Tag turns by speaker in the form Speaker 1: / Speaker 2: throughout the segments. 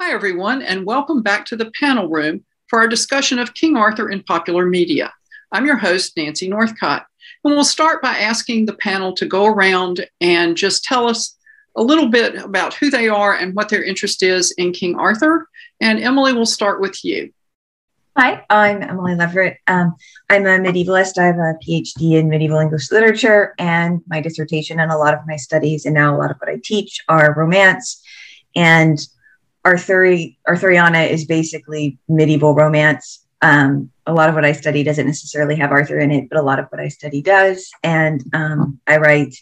Speaker 1: Hi, everyone, and welcome back to the panel room for our discussion of King Arthur in popular media. I'm your host, Nancy Northcott, and we'll start by asking the panel to go around and just tell us a little bit about who they are and what their interest is in King Arthur. And Emily, we'll start with you.
Speaker 2: Hi, I'm Lavin Leverett. I'm a medievalist. I have a PhD in medieval English literature, and my dissertation and a lot of my studies and now a lot of what I teach are romance. And Arthuriana is basically medieval romance. A lot of what I study doesn't necessarily have Arthur in it, but a lot of what I study does. And I write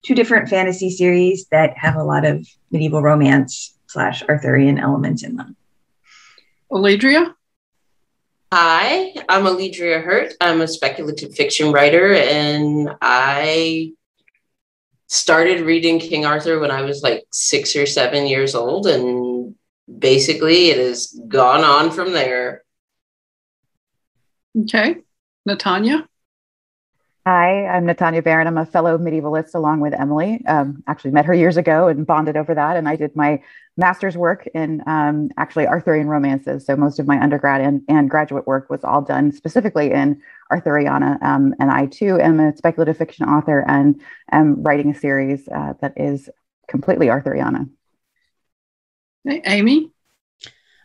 Speaker 2: two different fantasy series that have a lot of medieval romance / Arthurian elements in them.
Speaker 1: Alledria?
Speaker 3: Hi, I'm Alledria Hurt. I'm a speculative fiction writer, and I started reading King Arthur when I was like 6 or 7 years old, and basically it has gone on from there.
Speaker 1: Okay. Natania?
Speaker 4: Hi, I'm Natania Barron. I'm a fellow medievalist along with Emily. Actually met her years ago and bonded over that. And I did my master's work in actually Arthurian romances. So most of my undergrad and graduate work was all done specifically in Arthuriana. And I too am a speculative fiction author and am writing a series that is completely Arthuriana.
Speaker 1: Hey, Amy?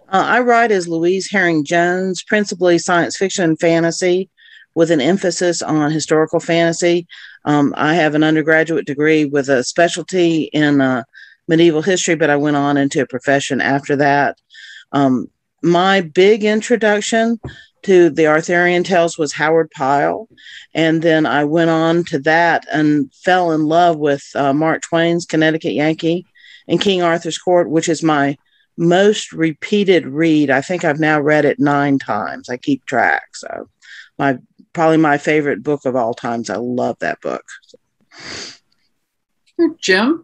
Speaker 5: I write as Louise Herring-Jones, principally science fiction and fantasy, with an emphasis on historical fantasy. I have an undergraduate degree with a specialty in medieval history, but I went on into a profession after that. My big introduction to the Arthurian tales was Howard Pyle. And then I went on to that and fell in love with Mark Twain's Connecticut Yankee and King Arthur's Court, which is my most repeated read. I think I've now read it 9 times. I keep track. So probably my favorite book of all times. I love that book.
Speaker 1: Jim?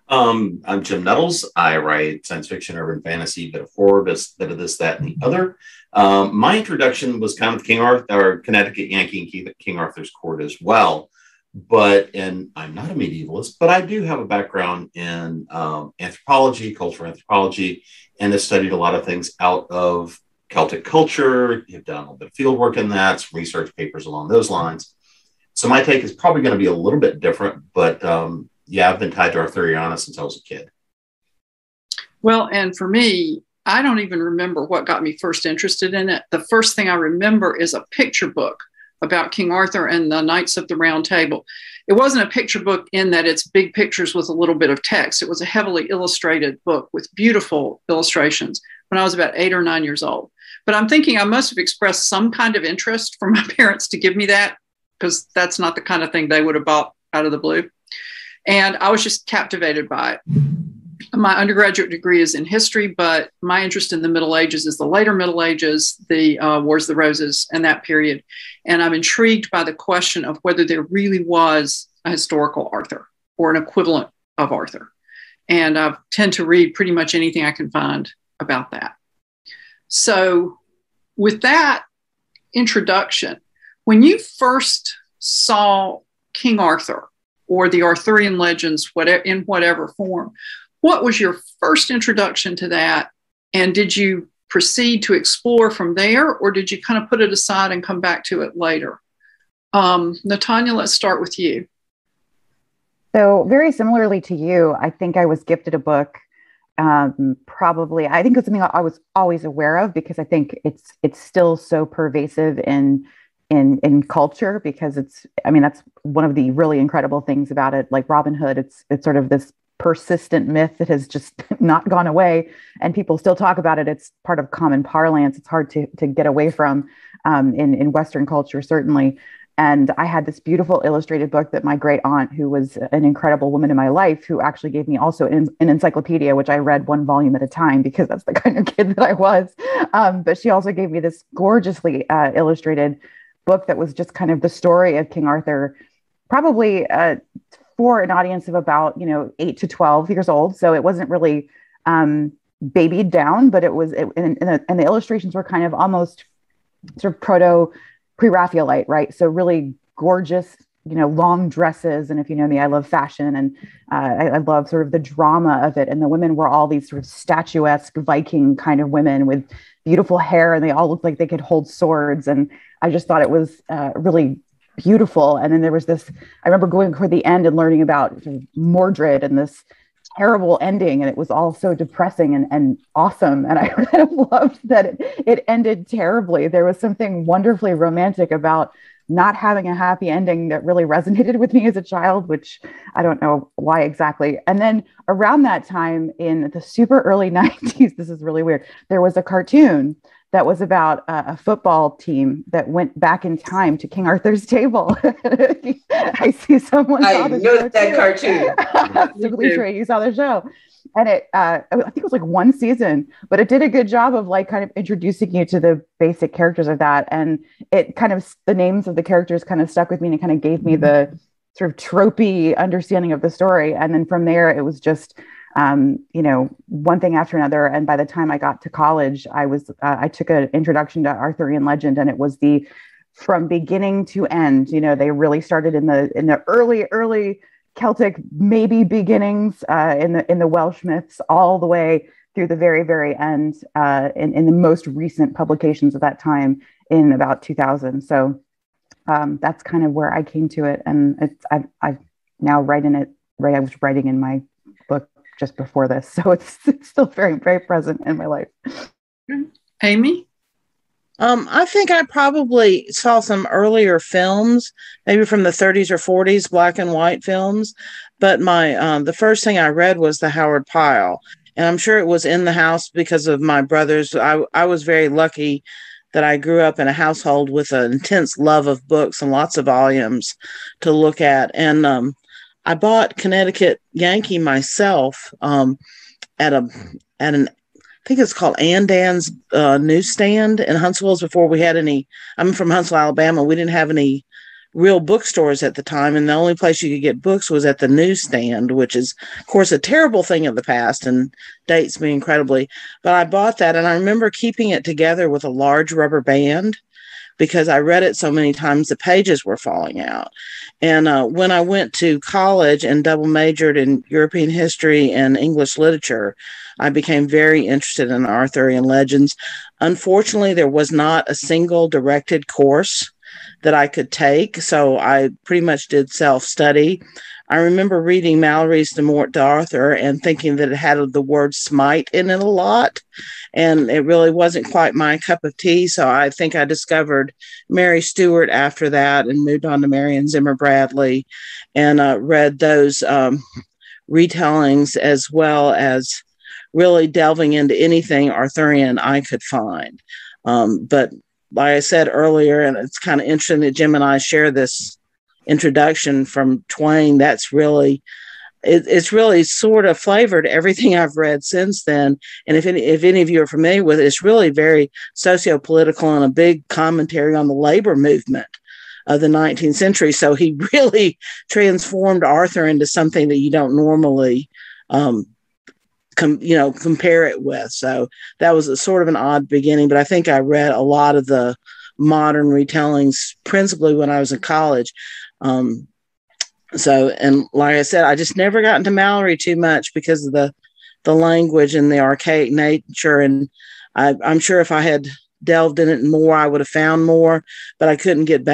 Speaker 6: I'm Jim Nettles. I write science fiction, urban fantasy, bit of horror, bit of this, that, and the other. My introduction was kind of King Arthur, or Connecticut Yankee and King Arthur's Court as well. And I'm not a medievalist, but I do have a background in anthropology, cultural anthropology, and have studied a lot of things out of Celtic culture. Have done a little bit of field work in that, some research papers along those lines. So my take is probably going to be a little bit different, but yeah, I've been tied to Arthuriana since I was a kid.
Speaker 1: Well, and for me, I don't even remember what got me first interested in it. The first thing I remember is a picture book about King Arthur and the Knights of the Round Table. It wasn't a picture book in that it's big pictures with a little bit of text. It was a heavily illustrated book with beautiful illustrations when I was about 8 or 9 years old. But I'm thinking I must have expressed some kind of interest for my parents to give me that, because that's not the kind of thing they would have bought out of the blue. And I was just captivated by it. My undergraduate degree is in history, but my interest in the Middle Ages is the later Middle Ages, the Wars of the Roses, and that period. And I'm intrigued by the question of whether there really was a historical Arthur or an equivalent of Arthur. And I tend to read pretty much anything I can find about that. So with that introduction, when you first saw King Arthur or the Arthurian legends, in whatever form, what was your first introduction to that? And did you proceed to explore from there, or did you kind of put it aside and come back to it later? Natania, let's start with you.
Speaker 4: So very similarly to you, I think I was gifted a book. Probably, I think it's something I was always aware of, because I think it's still so pervasive in culture, because that's one of the really incredible things about it. Like Robin Hood, it's sort of this persistent myth that has just not gone away, and people still talk about it. It's part of common parlance. It's hard to get away from in Western culture, certainly. And I had this beautiful illustrated book that my great aunt, who was an incredible woman in my life, who actually gave me also an encyclopedia, which I read one volume at a time, because that's the kind of kid that I was. But she also gave me this gorgeously illustrated book that was just kind of the story of King Arthur, probably for an audience of about 8 to 12 years old. So it wasn't really babied down, but and the illustrations were kind of almost sort of pre-Raphaelite, right? So really gorgeous long dresses. And if you know me, I love fashion, and I love sort of the drama of it. And the women were all these sort of statuesque Viking kind of women with beautiful hair, and they all looked like they could hold swords. And I just thought it was really beautiful. And then there was this, I remember going toward the end and learning about sort of Mordred and this terrible ending, and it was all so depressing and awesome. And I kind of loved that it ended terribly. There was something wonderfully romantic about not having a happy ending that really resonated with me as a child, which I don't know why exactly. And then around that time in the super early 90s, this is really weird, there was a cartoon that was about a football team that went back in time to King Arthur's table. I see someone.
Speaker 3: I know that cartoon.
Speaker 4: Alledria, you saw the show. And I think it was like one season, but it did a good job of like kind of introducing you to the basic characters of that. And it kind of, the names of the characters kind of stuck with me, and it kind of gave me the sort of tropey understanding of the story. And then from there, it was just, one thing after another. And by the time I got to college, I took an introduction to Arthurian legend, and it was from beginning to end. They really started in the early Celtic maybe beginnings in the Welsh myths, all the way through the very, very end in the most recent publications of that time in about 2000. So that's kind of where I came to it, and I've now written it. Right, I was writing in my book just before this, so it's still very, very present in my life.
Speaker 1: Amy?
Speaker 5: I think I probably saw some earlier films, maybe from the 30s or 40s, black and white films. But the first thing I read was the Howard Pyle, and I'm sure it was in the house because of my brothers. I was very lucky that I grew up in a household with an intense love of books and lots of volumes to look at. And I bought Connecticut Yankee myself at an I think it's called Andan's newsstand in Huntsville. Before we had any, I'm from Huntsville, Alabama. We didn't have any real bookstores at the time, and the only place you could get books was at the newsstand, which is, of course, a terrible thing of the past and dates me incredibly. But I bought that, and I remember keeping it together with a large rubber band because I read it so many times the pages were falling out. And when I went to college and double majored in European history and English literature, I became very interested in Arthurian legends. Unfortunately, there was not a single directed course that I could take, so I pretty much did self-study. I remember reading Malory's De Morte d'Arthur and thinking that it had the word smite in it a lot, and it really wasn't quite my cup of tea. So I think I discovered Mary Stuart after that and moved on to Marion Zimmer Bradley and read those retellings, as well as really delving into anything Arthurian I could find. But like I said earlier, and it's kind of interesting that Jim and I share this introduction from Twain, that's really, it's really sort of flavored everything I've read since then. And if any of you are familiar with it, it's really very socio-political and a big commentary on the labor movement of the 19th century. So he really transformed Arthur into something that you don't normally compare it with. So that was a sort of an odd beginning, but I think I read a lot of the modern retellings principally when I was in college. And like I said, I just never got into Malory too much because of the language and the archaic nature. And I'm sure if I had delved in it more, I would have found more, but I couldn't get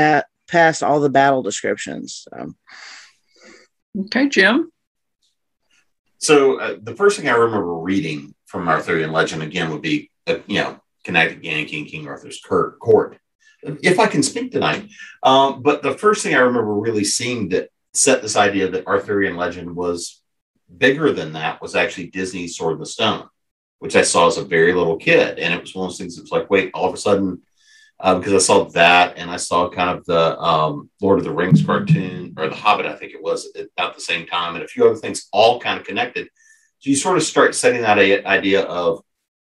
Speaker 5: past all the battle descriptions. So.
Speaker 1: Okay, Jim.
Speaker 6: So the first thing I remember reading from Arthurian legend again would be, Connecticut Yankee and King Arthur's Court, if I can speak tonight. But the first thing I remember really seeing that set this idea that Arthurian legend was bigger than that was actually Disney's Sword in the Stone, which I saw as a very little kid. And it was one of those things that was like, wait, all of a sudden, because I saw that and I saw kind of the Lord of the Rings cartoon, or The Hobbit, I think it was, at the same time, and a few other things all kind of connected. So you sort of start setting that idea of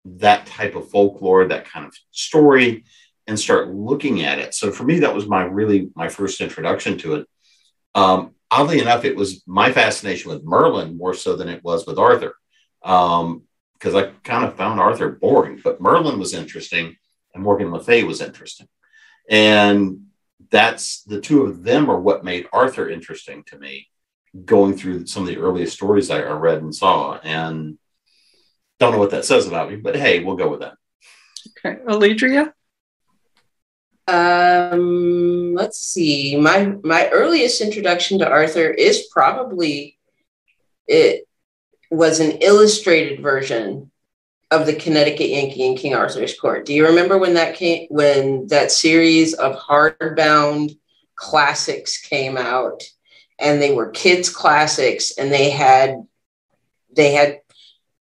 Speaker 6: that type of folklore, that kind of story, and start looking at it. So for me, that was my first introduction to it. Oddly enough, it was my fascination with Merlin more so than it was with Arthur, because I kind of found Arthur boring, but Merlin was interesting and Morgan Le Fay was interesting. And that's the two of them are what made Arthur interesting to me, going through some of the earliest stories I read and saw. And don't know what that says about me, but hey, we'll go with that.
Speaker 1: Okay. Alledria?
Speaker 3: Let's see. My earliest introduction to Arthur is probably, it was an illustrated version of the Connecticut Yankee in King Arthur's Court. Do you remember when that series of hardbound classics came out, and they were kids classics, and they had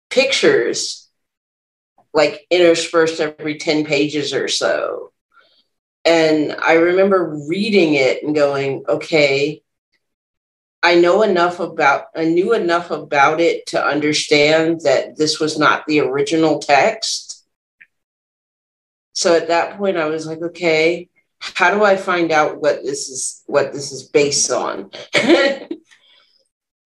Speaker 3: pictures like interspersed every 10 pages or so. And I remember reading it and going, okay, I knew enough about it to understand that this was not the original text. So at that point I was like, okay, how do I find out what this is based on? And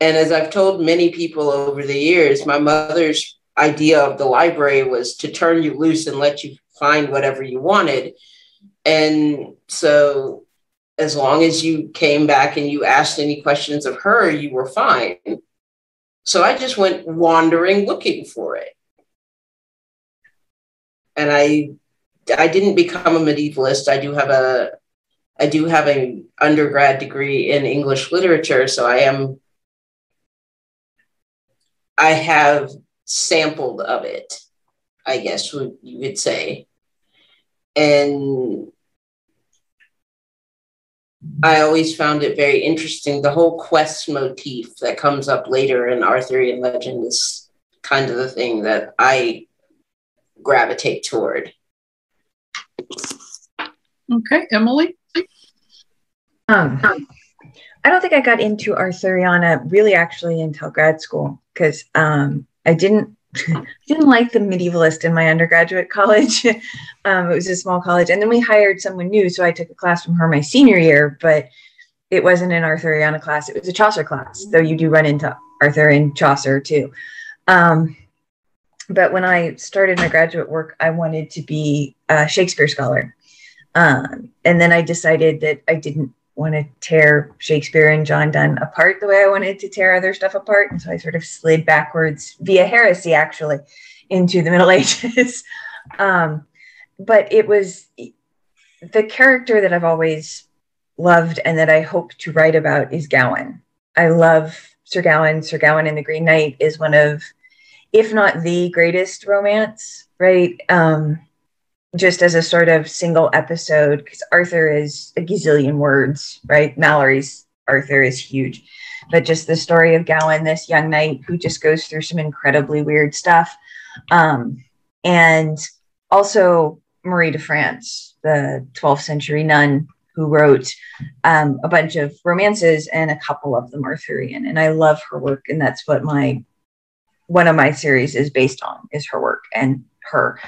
Speaker 3: as I've told many people over the years, my mother's idea of the library was to turn you loose and let you find whatever you wanted. And so as long as you came back and you asked any questions of her, you were fine. So I just went wandering looking for it. And I didn't become a medievalist. I do have an undergrad degree in English literature. So I have sampled of it, I guess you would say. And I always found it very interesting. The whole quest motif that comes up later in Arthurian legend is kind of the thing that I gravitate toward.
Speaker 1: Okay, Emily?
Speaker 2: I don't think I got into Arthuriana really actually until grad school, because I didn't like the medievalist in my undergraduate college. It was a small college, and then we hired someone new, so I took a class from her my senior year, but it wasn't an Arthuriana class. It was a Chaucer class, though you do run into Arthur and Chaucer too. But when I started my graduate work, I wanted to be a Shakespeare scholar. And then I decided that I didn't want to tear Shakespeare and John Donne apart the way I wanted to tear other stuff apart. And so I sort of slid backwards via heresy, actually, into the Middle Ages. But it was the character that I've always loved and that I hope to write about is Gawain. I love Sir Gawain. Sir Gawain and the Green Knight is one of, if not the greatest romance, right? Just as a sort of single episode, because Arthur is a gazillion words, right? Mallory's Arthur is huge. But just the story of Gawain, this young knight who just goes through some incredibly weird stuff. And also Marie de France, the 12th century nun who wrote a bunch of romances, and a couple of them Arthurian. And I love her work, and that's what one of my series is based on, is her work and her.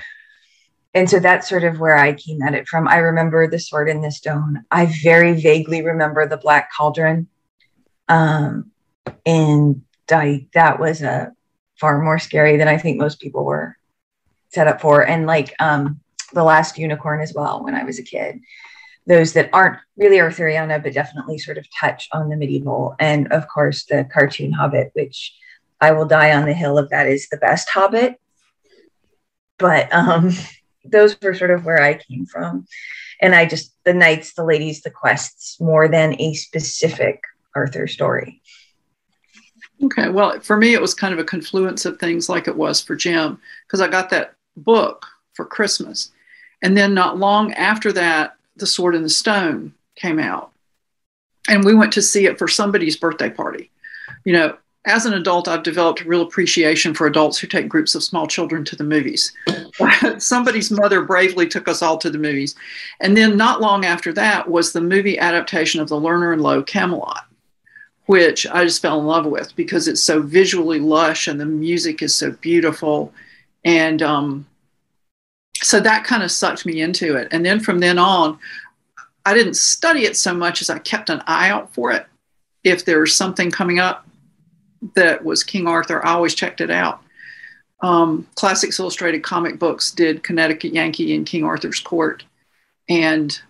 Speaker 2: And so that's sort of where I came at it from. I remember The Sword in the Stone. I very vaguely remember The Black Cauldron. And that was far more scary than I think most people were set up for. And like The Last Unicorn as well, when I was a kid. Those that aren't really Arthuriana, but definitely sort of touch on the medieval. And of course, the cartoon Hobbit, which I will die on the hill of that is the best Hobbit. But those were sort of where I came from. And the knights, the ladies, the quests, more than a specific Arthur story.
Speaker 1: Okay, well, for me, it was kind of a confluence of things like it was for Jim, because I got that book for Christmas. And then not long after that, The Sword in the Stone came out. And we went to see it for somebody's birthday party. You know, as an adult, I've developed a real appreciation for adults who take groups of small children to the movies. Somebody's mother bravely took us all to the movies. And then not long after that was the movie adaptation of the Lerner and Loewe Camelot, which I just fell in love with because it's so visually lush and the music is so beautiful. And so that kind of sucked me into it. And then from then on, I didn't study it so much as I kept an eye out for it. If there was something coming up that was King Arthur, I always checked it out. Classics Illustrated Comic Books did Connecticut Yankee and King Arthur's Court. And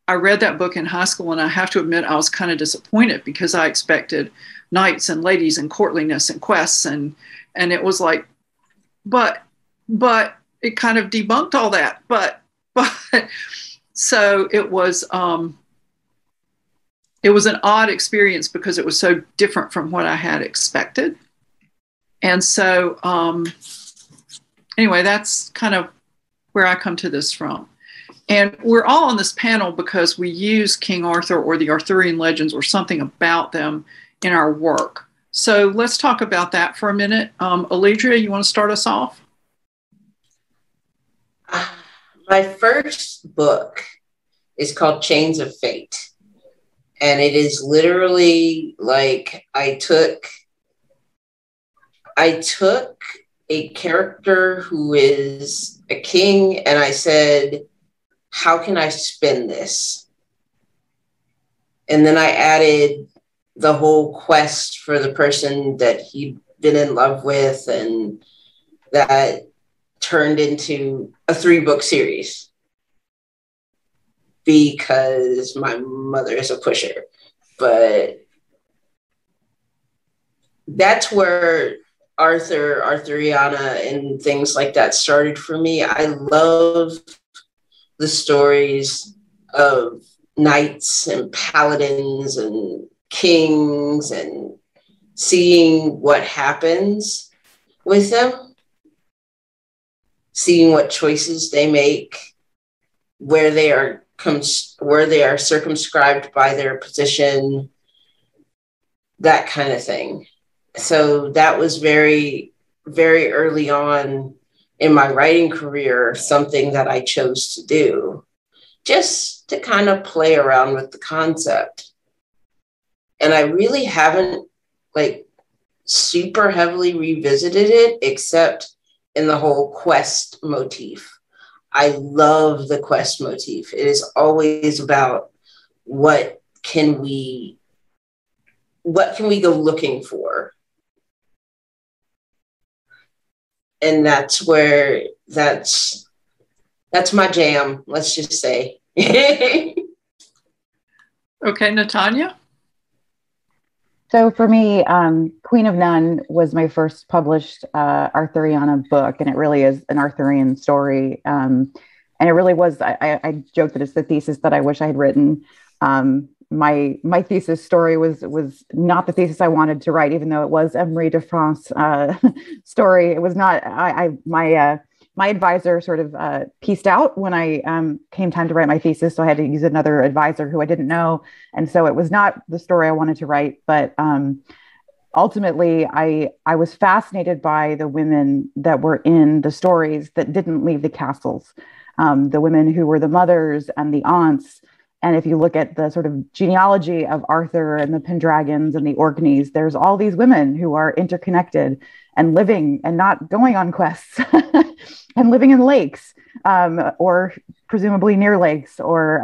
Speaker 1: I read that book in high school, and I have to admit I was kind of disappointed because I expected knights and ladies and courtliness and quests, and it was like, but it kind of debunked all that. But so it was an odd experience because it was so different from what I had expected. And so anyway, that's kind of where I come to this from. And we're all on this panel because we use King Arthur or the Arthurian legends or something about them in our work. So let's talk about that for a minute. Alledria, you want to start us off?
Speaker 3: My first book is called Chains of Fate. And it is literally like I took a character who is a king and I said, how can I spin this? And then I added the whole quest for the person that he'd been in love with, and that turned into a 3-book series because my mother is a pusher. But that's where Arthur, Arthuriana, and things like that started for me. I love the stories of knights and paladins and kings and seeing what happens with them, seeing what choices they make, where they are circumscribed by their position, that kind of thing. So that was very, very early on in my writing career, something that I chose to do just to kind of play around with the concept. And I really haven't like super heavily revisited it except in the whole quest motif. I love the quest motif. It is always about what can we go looking for? And that's my jam, let's just say.
Speaker 1: Okay, Natania?
Speaker 4: So for me, Queen of None was my first published Arthuriana book, and it really is an Arthurian story. And it really was, I joke that it's the thesis that I wish I had written. My thesis story was not the thesis I wanted to write, even though it was a Marie de France story. It was not. My advisor sort of pieced out when I came time to write my thesis, so I had to use another advisor who I didn't know, and so it was not the story I wanted to write. But ultimately, I was fascinated by the women that were in the stories that didn't leave the castles, the women who were the mothers and the aunts. And if you look at the sort of genealogy of Arthur and the Pendragons and the Orkneys, there's all these women who are interconnected and living and not going on quests and living in lakes or presumably near lakes or,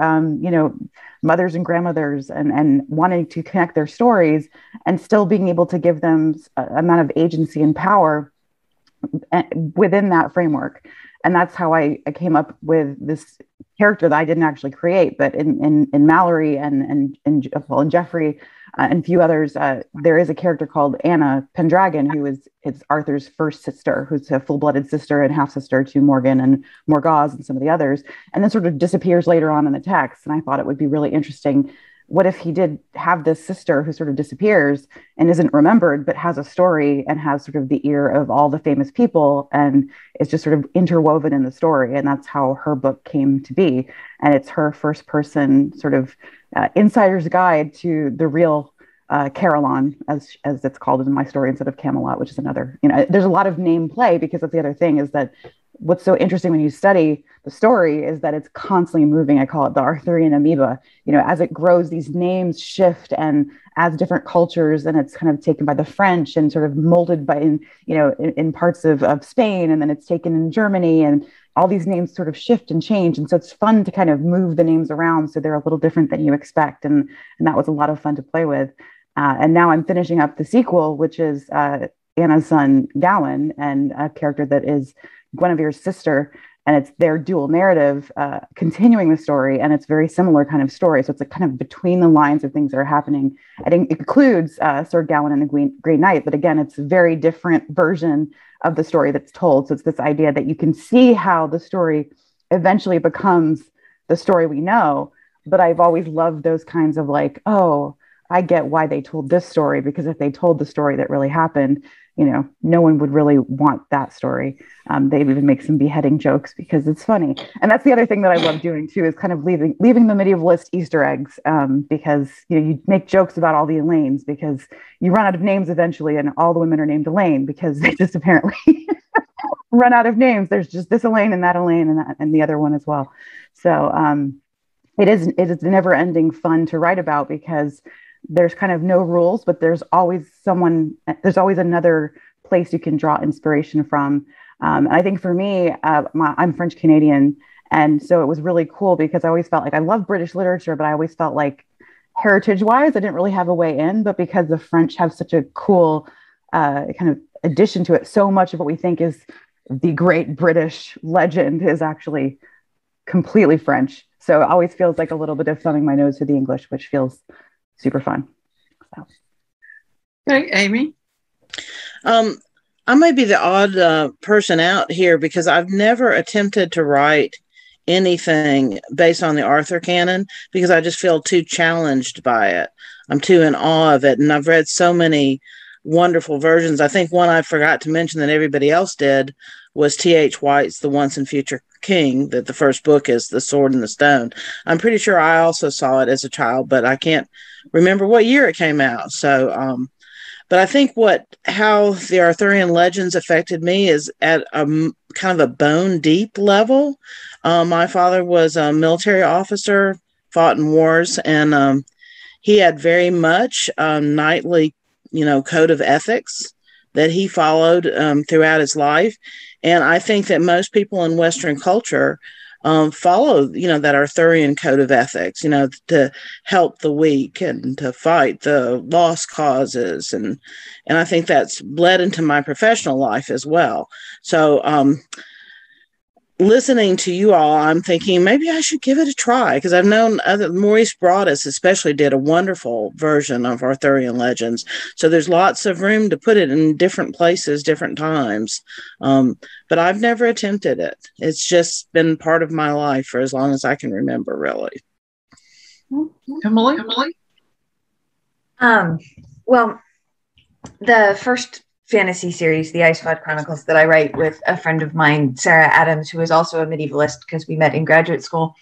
Speaker 4: mothers and grandmothers and wanting to connect their stories and still being able to give them an amount of agency and power within that framework. And that's how I came up with this character that I didn't actually create, but in Mallory and Geoffrey and a few others, there is a character called Anna Pendragon, who is Arthur's first sister, who's a full-blooded sister and half-sister to Morgan and Morgause and some of the others, and then sort of disappears later on in the text. And I thought it would be really interesting. What if he did have this sister who sort of disappears and isn't remembered, but has a story and has sort of the ear of all the famous people and is just sort of interwoven in the story. And that's how her book came to be. And it's her first person sort of insider's guide to the real Carillon, as it's called in my story, instead of Camelot, which is another, there's a lot of name play because that's the other thing is that what's so interesting when you study the story is that it's constantly moving. I call it the Arthurian amoeba. As it grows, these names shift and as different cultures, and it's kind of taken by the French and sort of molded by in parts of Spain, and then it's taken in Germany, and all these names sort of shift and change. And so it's fun to kind of move the names around so they're a little different than you expect. And that was a lot of fun to play with. And now I'm finishing up the sequel, which is Anna's son, Gawain, and a character that is Guinevere's sister. and it's their dual narrative continuing the story, and it's very similar kind of story. So it's a kind of between the lines of things that are happening. I think it includes Sir Gawain and the Green Knight, but again, it's a very different version of the story that's told. So it's this idea that you can see how the story eventually becomes the story we know. But I've always loved those kinds of like, oh, I get why they told this story, because if they told the story that really happened, you know, no one would really want that story. They even make some beheading jokes because it's funny. And that's the other thing that I love doing too, is kind of leaving the medievalist Easter eggs, because, you know, you make jokes about all the Elaines because you run out of names eventually, and all the women are named Elaine because they just apparently run out of names. There's just this Elaine and that Elaine and that, and the other one as well. So it is never ending fun to write about, because there's kind of no rules, but there's always another place you can draw inspiration from. And I think for me, I'm French Canadian. And so it was really cool because I always felt like I love British literature, but I always felt like heritage wise, I didn't really have a way in, but because the French have such a cool kind of addition to it, so much of what we think is the great British legend is actually completely French. So it always feels like a little bit of thumbing my nose to the English, which feels super fun. So.
Speaker 1: Okay, Amy.
Speaker 5: I may be the odd person out here because I've never attempted to write anything based on the Arthur canon because I just feel too challenged by it. I'm too in awe of it. And I've read so many wonderful versions. I think one I forgot to mention that everybody else did was T.H. White's The Once and Future King, that the first book is The Sword and the Stone. I'm pretty sure I also saw it as a child, but I can't remember what year it came out. So, but I think how the Arthurian legends affected me is at a kind of a bone deep level. My father was a military officer, fought in wars, and he had very much knightly, code of ethics that he followed throughout his life. And I think that most people in Western culture follow, that Arthurian code of ethics, to help the weak and to fight the lost causes. And I think that's bled into my professional life as well. So listening to you all, I'm thinking maybe I should give it a try, because I've known Maurice Broaddus especially did a wonderful version of Arthurian legends. So there's lots of room to put it in different places, different times. But I've never attempted it. It's just been part of my life for as long as I can remember, really.
Speaker 1: Emily?
Speaker 2: Well, the first fantasy series, the Iceford Chronicles, that I write with a friend of mine, Sarah Adams, who is also a medievalist because we met in graduate school.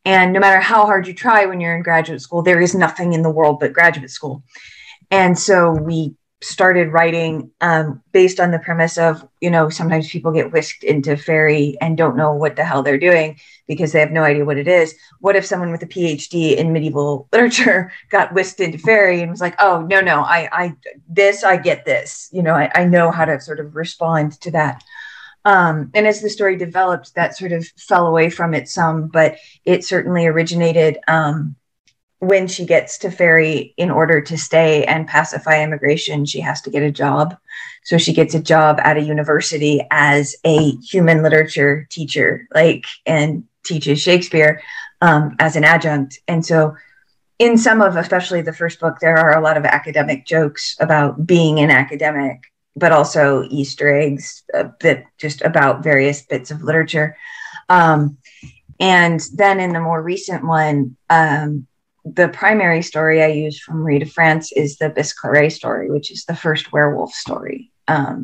Speaker 2: And no matter how hard you try when you're in graduate school, there is nothing in the world but graduate school. And so we started writing based on the premise of, sometimes people get whisked into fairy and don't know what the hell they're doing because they have no idea what it is. What if someone with a PhD in medieval literature got whisked into fairy and was like, oh, no, I get this, I know how to sort of respond to that. And as the story developed, that sort of fell away from it some, but it certainly originated when she gets to fairy. In order to stay and pacify immigration, she has to get a job. So she gets a job at a university as a human literature teacher, and teaches Shakespeare as an adjunct. And so in some of, especially the first book, there are a lot of academic jokes about being an academic, but also Easter eggs that just about various bits of literature. And then in the more recent one, the primary story I use from Marie de France is the Biscleret story, which is the first werewolf story.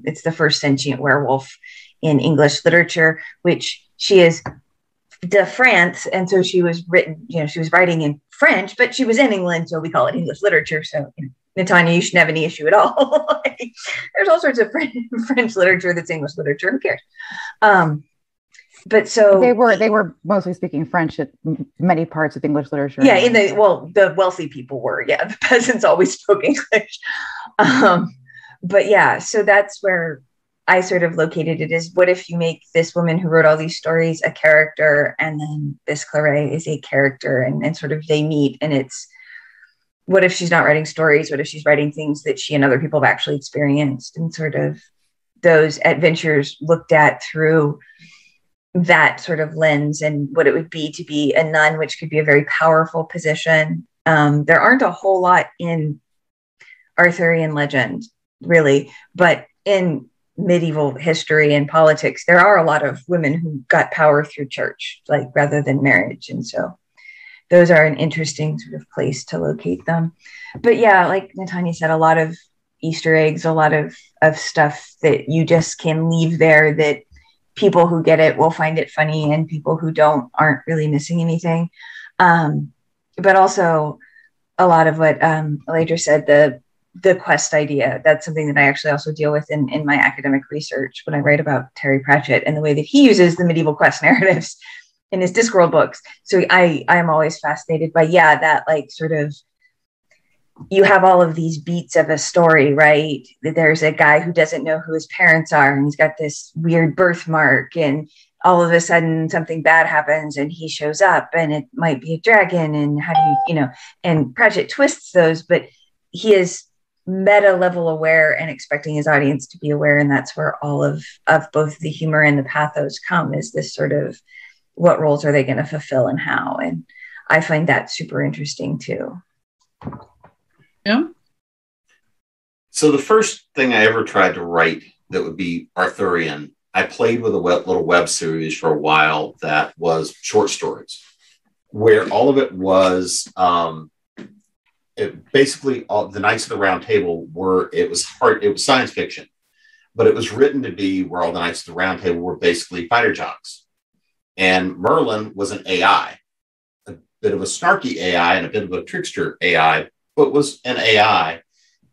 Speaker 2: It's the first sentient werewolf in English literature, which she is de France. And so she was writing in French, but she was in England. So we call it English literature. So, Natania, you shouldn't have any issue at all. There's all sorts of French literature that's English literature. Who cares? But so
Speaker 4: they were mostly speaking French at many parts of English literature.
Speaker 2: Yeah, the wealthy people were. Yeah, the peasants always spoke English. But yeah, so that's where I sort of located it, is what if you make this woman who wrote all these stories a character, and then Biscleret is a character, and sort of they meet, and it's what if she's not writing stories? What if she's writing things that she and other people have actually experienced, and sort of those adventures looked at through that sort of lens and what it would be to be a nun, which could be a very powerful position. There aren't a whole lot in Arthurian legend, really, but in medieval history and politics, there are a lot of women who got power through church, like rather than marriage. And so those are an interesting sort of place to locate them. But yeah, like Natania said, a lot of Easter eggs, a lot of stuff that you just can leave there that people who get it will find it funny and people who don't aren't really missing anything. But also a lot of what Alledria said, the quest idea, that's something that I actually also deal with in my academic research when I write about Terry Pratchett and the way that he uses the medieval quest narratives in his Discworld books. So I am always fascinated by, that like sort of, you have all of these beats of a story, right? There's a guy who doesn't know who his parents are, and he's got this weird birthmark, and all of a sudden something bad happens and he shows up and it might be a dragon. And how do you, and Pratchett twists those, but he is meta level aware and expecting his audience to be aware. And that's where all of both the humor and the pathos come, is this sort of, what roles are they going to fulfill and how? And I find that super interesting too.
Speaker 1: Yeah.
Speaker 6: So the first thing I ever tried to write that would be Arthurian, I played with a little web series for a while that was short stories, where all of it was basically all the Knights of the Round Table it was science fiction, but it was written to be where all the Knights of the Round Table were basically fighter jocks. And Merlin was an AI, a bit of a snarky AI and a bit of a trickster AI, but was an AI.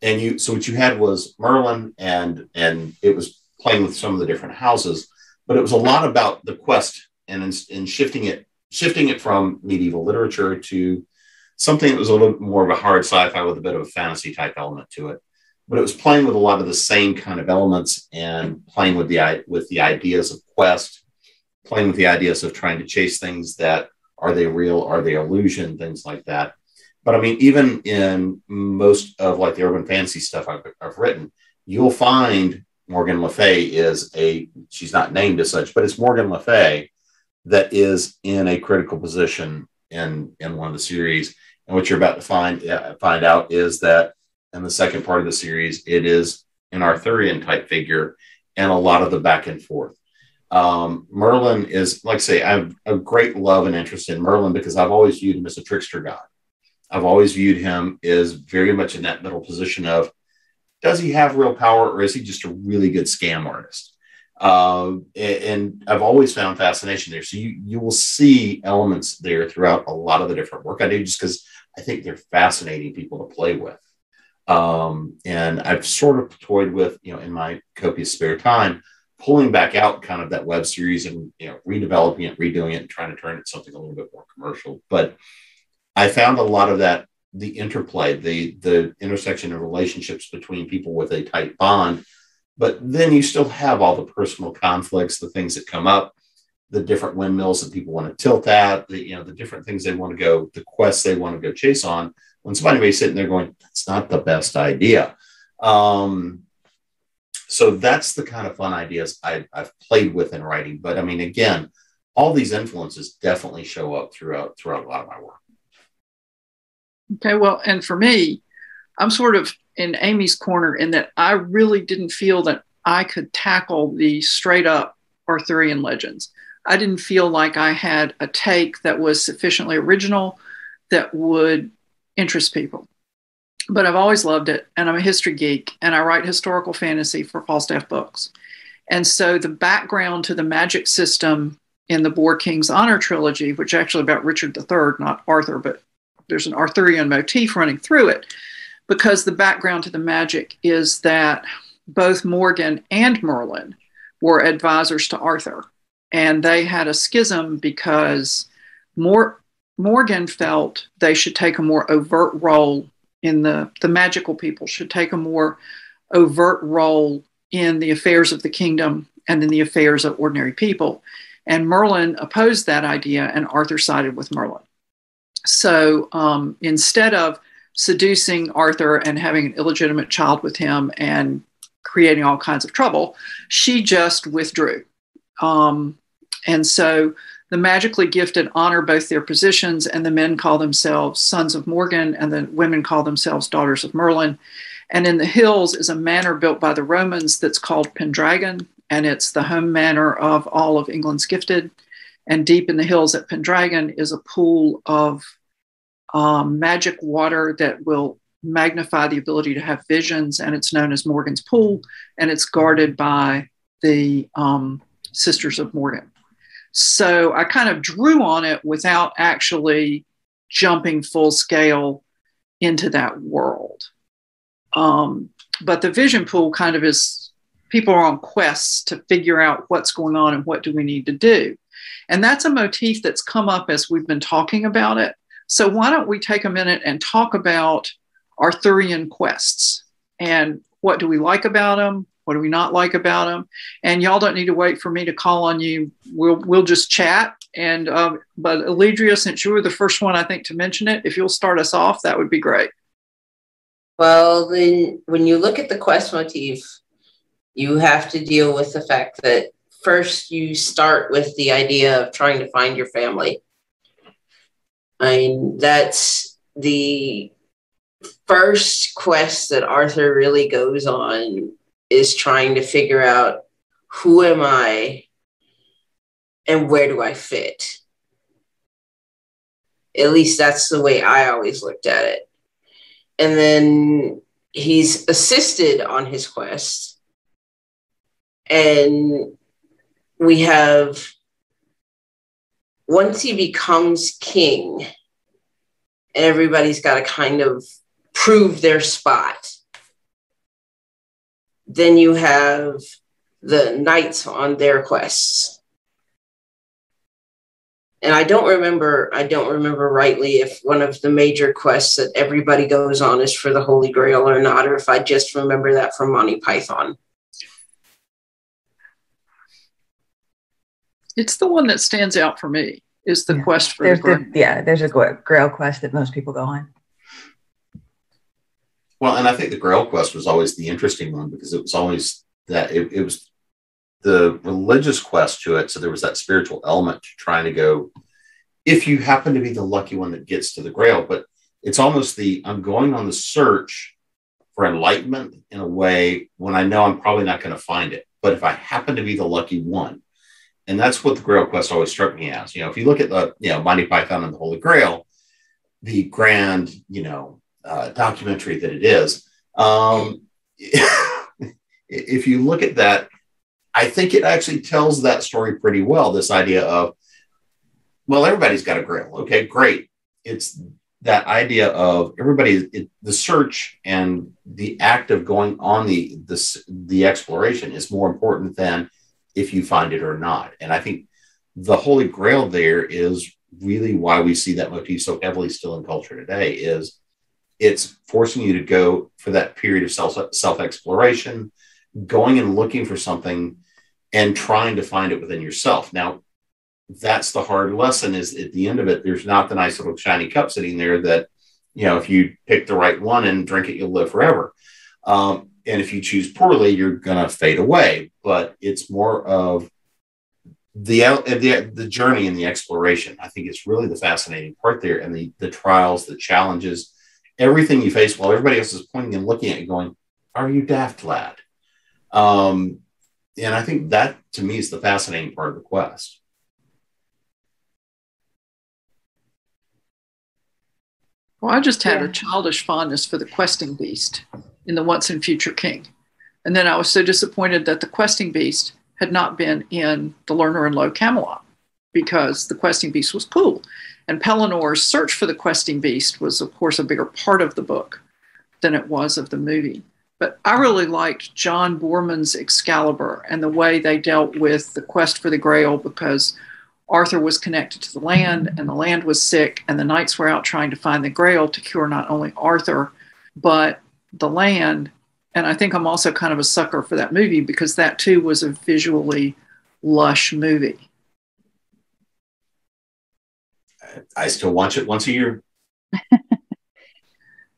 Speaker 6: And so what you had was Merlin, and it was playing with some of the different houses, but it was a lot about the quest and shifting it from medieval literature to something that was a little bit more of a hard sci-fi with a bit of a fantasy type element to it. But it was playing with a lot of the same kind of elements and playing with the ideas of quest, playing with the ideas of trying to chase things that, are they real, are they illusion, things like that. But I mean, even in most of like the urban fantasy stuff I've written, you'll find Morgan Le Fay she's not named as such, but it's Morgan Le Fay that is in a critical position in one of the series. And what you're about to find out is that in the second part of the series, it is an Arthurian type figure and a lot of the back and forth. Merlin is, like I say, I have a great love and interest in Merlin because I've always viewed him as a trickster god. I've always viewed him as very much in that middle position of, does he have real power or is he just a really good scam artist? And I've always found fascination there. So you will see elements there throughout a lot of the different work I do, just because I think they're fascinating people to play with. And I've sort of toyed with, in my copious spare time, pulling back out kind of that web series and, redeveloping it, redoing it, and trying to turn it something a little bit more commercial. But I found a lot of that, the interplay, the intersection of relationships between people with a tight bond, but then you still have all the personal conflicts, the things that come up, the different windmills that people want to tilt at, the different things they want to go, the quests they want to go chase on. When somebody may be sitting there going, that's not the best idea. So that's the kind of fun ideas I've played with in writing. But I mean, again, all these influences definitely show up throughout a lot of my work.
Speaker 1: Okay, well, and for me, I'm sort of in Amy's corner in that I really didn't feel that I could tackle the straight up Arthurian legends. I didn't feel like I had a take that was sufficiently original that would interest people. But I've always loved it, and I'm a history geek, and I write historical fantasy for Falstaff Books. And so the background to the magic system in the Boar King's Honor trilogy, which is actually about Richard III, not Arthur, but there's an Arthurian motif running through it, because the background to the magic is that both Morgan and Merlin were advisors to Arthur. And they had a schism because Morgan felt they should take a more overt role in the magical people should take a more overt role in the affairs of the kingdom and in the affairs of ordinary people. And Merlin opposed that idea, and Arthur sided with Merlin. So instead of seducing Arthur and having an illegitimate child with him and creating all kinds of trouble, she just withdrew. And so the magically gifted honor both their positions, and the men call themselves sons of Morgan, and the women call themselves daughters of Merlin. And in the hills is a manor built by the Romans that's called Pendragon, and it's the home manor of all of England's gifted. And deep in the hills at Pendragon is a pool of magic water that will magnify the ability to have visions, and it's known as Morgan's Pool, and it's guarded by the Sisters of Morgan. So I kind of drew on it without actually jumping full scale into that world. But the vision pool kind of is, people are on quests to figure out what's going on and what do we need to do. And that's a motif that's come up as we've been talking about it. So why don't we take a minute and talk about Arthurian quests and what do we like about them? What do we not like about them? And y'all don't need to wait for me to call on you. We'll just chat. And but Alledria, since you were the first one, I think, to mention it, if you'll start us off, that would be great.
Speaker 3: Well, then when you look at the quest motif, you have to deal with the fact that first you start with the idea of trying to find your family. I mean, that's the first quest that Arthur really goes on, is trying to figure out, who am I and where do I fit? At least that's the way I always looked at it. And then he's assisted on his quest. And we have, once he becomes king, everybody's got to kind of prove their spot. Then you have the knights on their quests. And I don't remember rightly if one of the major quests that everybody goes on is for the Holy Grail or not, or if I just remember that from Monty Python.
Speaker 1: It's the one that stands out for me, is the quest for the Grail.
Speaker 2: There's a Grail quest that most people go on.
Speaker 6: Well, and I think the Grail quest was always the interesting one, because it was always that it was the religious quest to it. So there was that spiritual element to trying to go, if you happen to be the lucky one that gets to the Grail, but it's almost I'm going on the search for enlightenment in a way when I know I'm probably not going to find it. But if I happen to be the lucky one, and that's what the Grail quest always struck me as, if you look at the, Monty Python and the Holy Grail, the grand, documentary that it is, if you look at that, I think it actually tells that story pretty well. This idea of, well, everybody's got a Grail. Okay, great. It's that idea of everybody, the search and the act of going on the exploration is more important than if you find it or not. And I think the Holy Grail there is really why we see that motif so heavily still in culture today, is it's forcing you to go for that period of self-exploration, going and looking for something and trying to find it within yourself. Now, that's the hard lesson, is at the end of it, there's not the nice little shiny cup sitting there that, if you pick the right one and drink it, you'll live forever. And if you choose poorly, you're going to fade away. But it's more of the journey and the exploration. I think it's really the fascinating part there, and the trials, the challenges, everything you face while everybody else is pointing and looking at you going, are you daft, lad? And I think that, to me, is the fascinating part of the quest.
Speaker 1: Well, I just had a childish fondness for the questing beast in the Once and Future King. And then I was so disappointed that the questing beast had not been in the Lerner and Lowe Camelot, because the questing beast was cool. And Pellinor's search for the questing beast was, of course, a bigger part of the book than it was of the movie. But I really liked John Boorman's Excalibur and the way they dealt with the quest for the Grail, because Arthur was connected to the land, and the land was sick, and the knights were out trying to find the Grail to cure not only Arthur, but the land. And I think I'm also kind of a sucker for that movie, because that too was a visually lush movie.
Speaker 6: I still watch it once a year.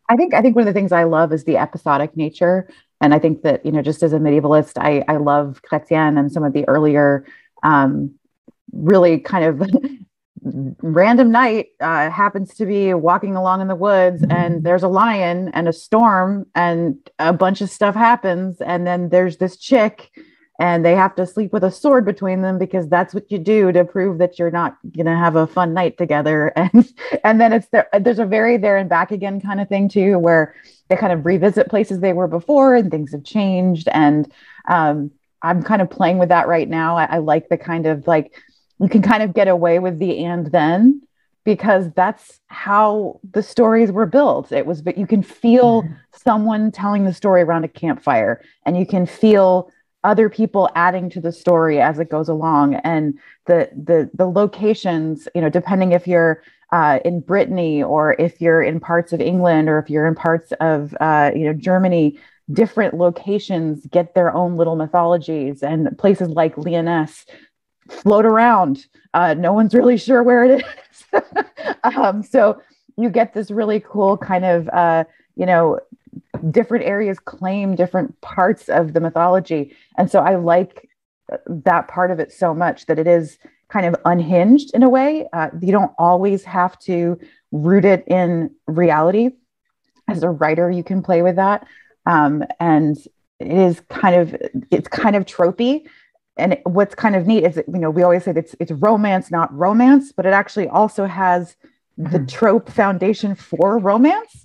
Speaker 4: I think one of the things I love is the episodic nature. And I think that, just as a medievalist, I love Chrétien and some of the earlier really kind of random night, happens to be walking along in the woods, and there's a lion and a storm and a bunch of stuff happens, and then there's this chick, and they have to sleep with a sword between them because that's what you do to prove that you're not gonna have a fun night together. And then there's a very there and back again kind of thing too, where they kind of revisit places they were before and things have changed. And I'm kind of playing with that right now. I like the kind of like, you can kind of get away with the and then, because that's how the stories were built. But you can feel someone telling the story around a campfire, and you can feel other people adding to the story as it goes along. And the locations, depending if you're in Brittany, or if you're in parts of England, or if you're in parts of Germany, different locations get their own little mythologies, and places like Lyonesse float around. No one's really sure where it is. So you get this really cool kind of, different areas claim different parts of the mythology. And so I like that part of it so much, that it is kind of unhinged in a way. You don't always have to root it in reality. As a writer, you can play with that. And it's kind of tropey. And what's kind of neat is that, we always say that it's romance, not romance, but it actually also has the trope foundation for romance,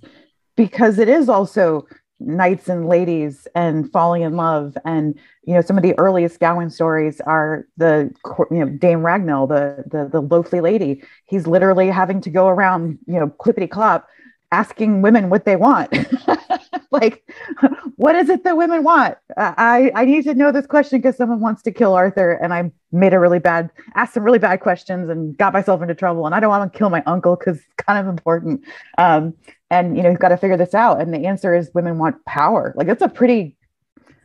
Speaker 4: because it is also knights and ladies and falling in love. And, some of the earliest Gawain stories are the, Dame Ragnell, the loathly lady. He's literally having to go around, clippity clop, asking women what they want. Like, what is it that women want? I need to know this question because someone wants to kill Arthur, and I asked some really bad questions and got myself into trouble, and I don't want to kill my uncle because it's kind of important. And you've got to figure this out. And the answer is women want power. Like, it's a pretty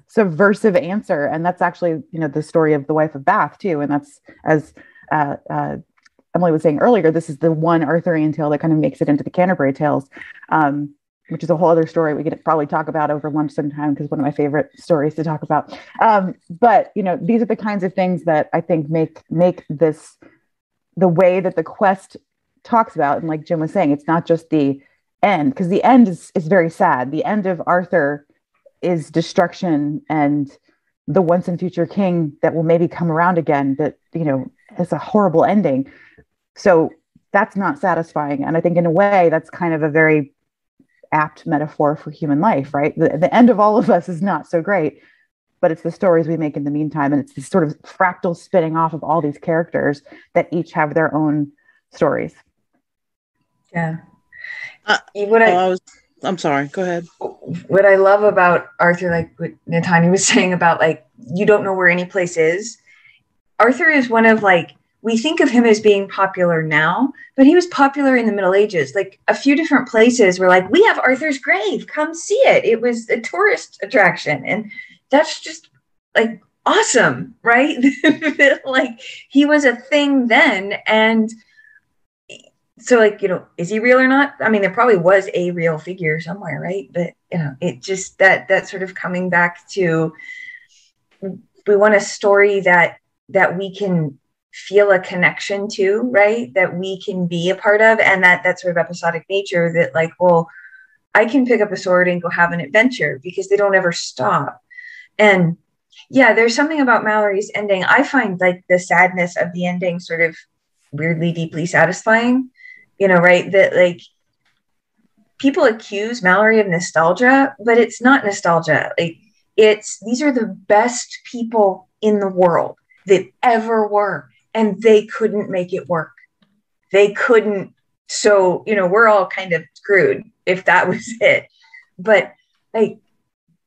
Speaker 4: subversive answer. And that's actually, the story of the wife of Bath too. And that's, as Emily was saying earlier, this is the one Arthurian tale that kind of makes it into the Canterbury Tales, which is a whole other story we could probably talk about over lunch sometime, because one of my favorite stories to talk about. But these are the kinds of things that I think make this the way that the quest talks about. And like Jim was saying, it's not just the end, because the end is very sad. The end of Arthur is destruction and the once and future king that will maybe come around again, that is a horrible ending. So that's not satisfying. And I think in a way that's kind of a very apt metaphor for human life, right? The end of all of us is not so great, but it's the stories we make in the meantime. And it's this sort of fractal spinning off of all these characters that each have their own stories.
Speaker 2: Yeah.
Speaker 5: I'm sorry, go ahead.
Speaker 2: What I love about Arthur, like what Natania was saying about, like, you don't know where any place is. Arthur is one of, like, we think of him as being popular now, but he was popular in the Middle Ages. Like, a few different places were like, we have Arthur's grave, come see it. It was a tourist attraction. And that's just like awesome, right? Like, he was a thing then. And so, like, is he real or not? I mean, there probably was a real figure somewhere, right? But, it just, that sort of coming back to, we want a story that we can feel a connection to, right? That we can be a part of, and that sort of episodic nature that, like, well, I can pick up a sword and go have an adventure, because they don't ever stop. And yeah, there's something about Mallory's ending. I find, like, the sadness of the ending sort of weirdly, deeply satisfying, right? That, like, people accuse Mallory of nostalgia, but it's not nostalgia. Like, these are the best people in the world that ever were, and they couldn't make it work. They couldn't. So, we're all kind of screwed if that was it. But, like,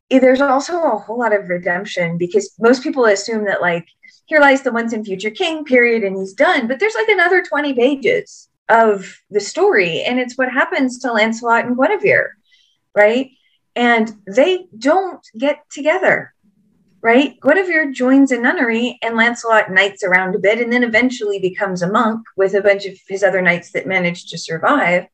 Speaker 2: there's also a whole lot of redemption, because most people assume that, like, here lies the once and future king, period, and he's done. But there's like another 20 pages of the story, and it's what happens to Lancelot and Guinevere, right? And they don't get together, right? Guinevere joins a nunnery, and Lancelot knights around a bit, and then eventually becomes a monk with a bunch of his other knights that managed to survive.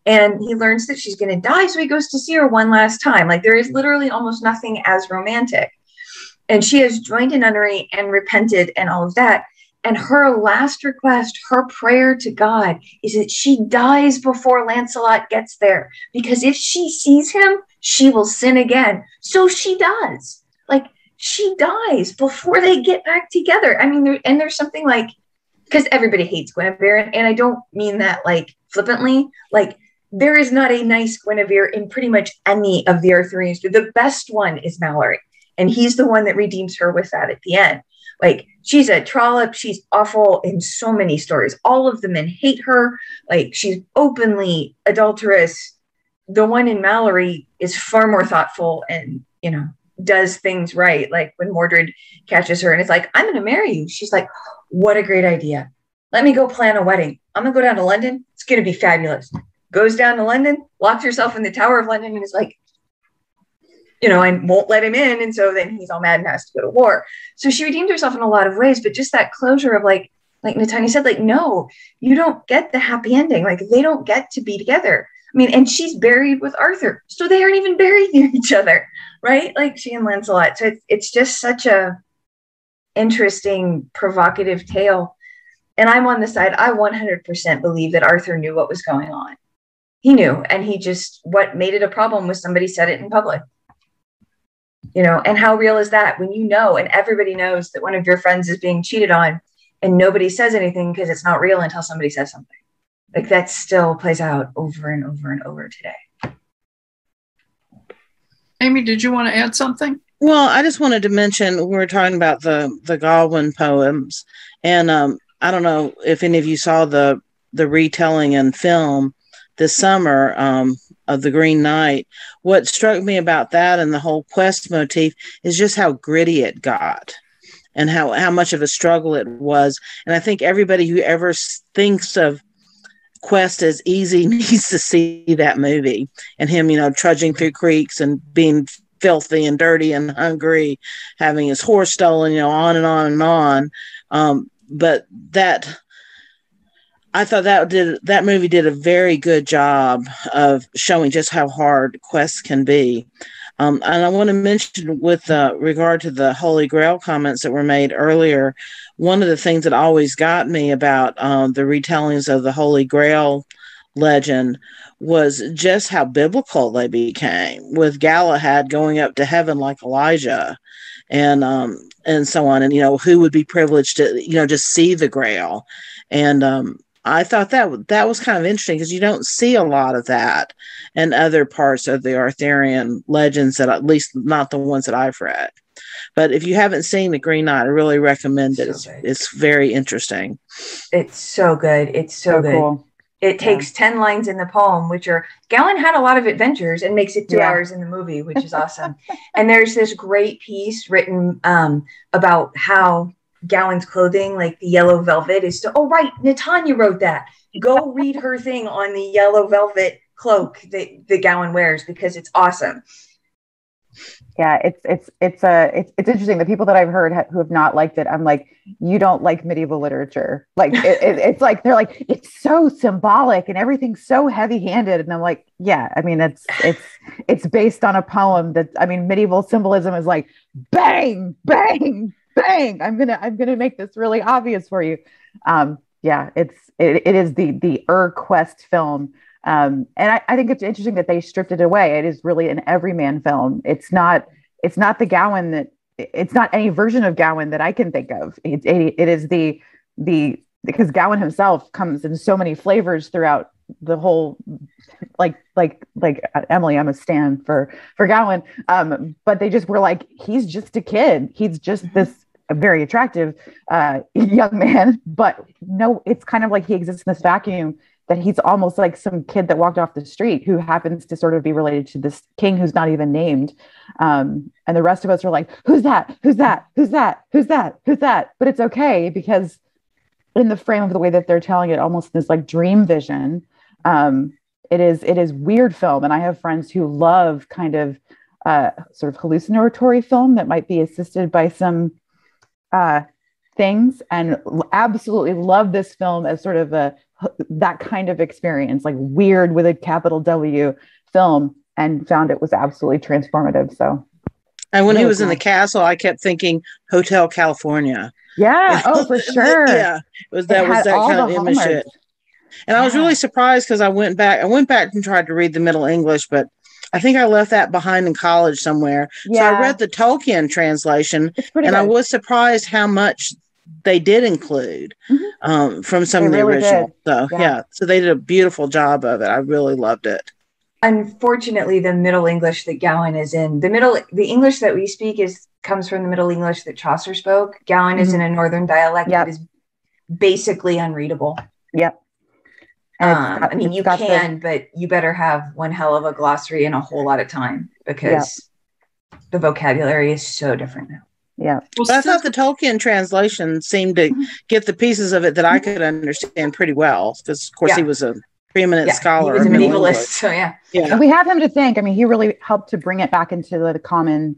Speaker 2: And he learns that she's going to die, so he goes to see her one last time. Like, there is literally almost nothing as romantic. And she has joined a nunnery and repented and all of that. And her last request, her prayer to God, is that she dies before Lancelot gets there. Because if she sees him, she will sin again. So she does. Like, she dies before they get back together. I mean, there's something like, because everybody hates Guinevere, and I don't mean that like flippantly. Like, there is not a nice Guinevere in pretty much any of the Arthurian stories. The best one is Mallory, and he's the one that redeems her with that at the end. Like, she's a trollop. She's awful in so many stories. All of the men hate her. Like, she's openly adulterous. The one in Mallory is far more thoughtful and, you know, does things right. Like when Mordred catches her and it's like, I'm going to marry you. She's like, what a great idea. Let me go plan a wedding. I'm going to go down to London. It's going to be fabulous. Goes down to London, locks herself in the Tower of London and is like, you know, and won't let him in. And so then he's all mad and has to go to war. So she redeemed herself in a lot of ways, but just that closure of like Natania said, like, no, you don't get the happy ending. Like, they don't get to be together. I mean, and she's buried with Arthur. So they aren't even buried near each other, right? Like she and Lancelot. So it's just such a interesting, provocative tale. And I'm on the side, I 100% believe that Arthur knew what was going on. He knew, and he just, what made it a problem was somebody said it in public. You know, and how real is that when you know, and everybody knows that one of your friends is being cheated on and nobody says anything because it's not real until somebody says something. Like that still plays out over and over and over today.
Speaker 1: Amy, did you want to add something?
Speaker 5: Well, I just wanted to mention, we were talking about the Gawain poems, and I don't know if any of you saw the retelling in film this summer of The Green Knight. What struck me about that and the whole quest motif is just how gritty it got and how much of a struggle it was. And I think everybody who ever thinks of quest as easy needs to see that movie, and him, you know, trudging through creeks and being filthy and dirty and hungry, having his horse stolen, you know, on and on and on. But that, I thought that movie did a very good job of showing just how hard quests can be. And I want to mention with regard to the Holy Grail comments that were made earlier, one of the things that always got me about the retellings of the Holy Grail legend was just how biblical they became, with Galahad going up to heaven like Elijah and so on. And, you know, who would be privileged to, you know, just see the Grail. And I thought that was kind of interesting because you don't see a lot of that in other parts of the Arthurian legends, that at least not the ones that I've read. But if you haven't seen The Green Knight, I really recommend it. It's very interesting.
Speaker 2: It's so good. It's so good. Cool. It takes 10 lines in the poem, which are, Gawain had a lot of adventures and makes it 2 hours in the movie, which is awesome. And there's this great piece written about how Gawain's clothing, like the yellow velvet, is still, oh, right, Natania wrote that. Go read her thing on the yellow velvet cloak that Gawain wears, because it's awesome.
Speaker 4: Yeah, it's interesting. The people that I've heard who have not liked it, I'm like, you don't like medieval literature. Like it's like, they're like, it's so symbolic and everything's so heavy-handed. And I'm like, yeah, I mean, it's based on a poem that, I mean, medieval symbolism is like bang, bang, bang. I'm gonna make this really obvious for you. Yeah, it is the Quest film. And I think it's interesting that they stripped it away. It is really an everyman film. It's not the Gawain it's not any version of Gawain that I can think of. It is because Gawain himself comes in so many flavors throughout the whole, like Emily, I'm a stan for Gawain. But they just were like, he's just a kid. He's just this very attractive young man, but no, it's kind of like he exists in this vacuum, that he's almost like some kid that walked off the street who happens to sort of be related to this king who's not even named. And the rest of us are like, who's that? Who's that? Who's that? Who's that? Who's that? But it's okay, because in the frame of the way that they're telling it, almost this like dream vision, it is weird film. And I have friends who love kind of sort of hallucinatory film that might be assisted by some things, and absolutely love this film as sort of that kind of experience, like weird with a capital W film, and found it was absolutely transformative. So
Speaker 5: And when he
Speaker 4: Really
Speaker 5: was in the
Speaker 4: cool.
Speaker 5: castle, I kept thinking Hotel California.
Speaker 4: Yeah. Oh, for sure.
Speaker 5: Yeah, was that
Speaker 4: all
Speaker 5: kind of
Speaker 4: the
Speaker 5: image.
Speaker 4: hallmarks.
Speaker 5: And I was really surprised because I went back and tried to read the Middle English, but I think I left that behind in college somewhere.
Speaker 4: Yeah.
Speaker 5: So I read the Tolkien translation, and
Speaker 4: good.
Speaker 5: I was surprised how much they did include from some of the original. Did. So yeah, so they did a beautiful job of it. I really loved it.
Speaker 2: Unfortunately, the Middle English that Gowan is in, the English that we speak comes from the Middle English that Chaucer spoke. Gowan is in a northern dialect that is basically unreadable.
Speaker 4: Yep.
Speaker 2: I mean, you can, but you better have one hell of a glossary and a whole lot of time because the vocabulary is so different now.
Speaker 4: Yeah.
Speaker 5: Well, but I thought the Tolkien translation seemed to get the pieces of it that I could understand pretty well because, of course, he was a preeminent scholar.
Speaker 2: He was a medievalist, so yeah.
Speaker 4: And we have him to thank. I mean, he really helped to bring it back into the common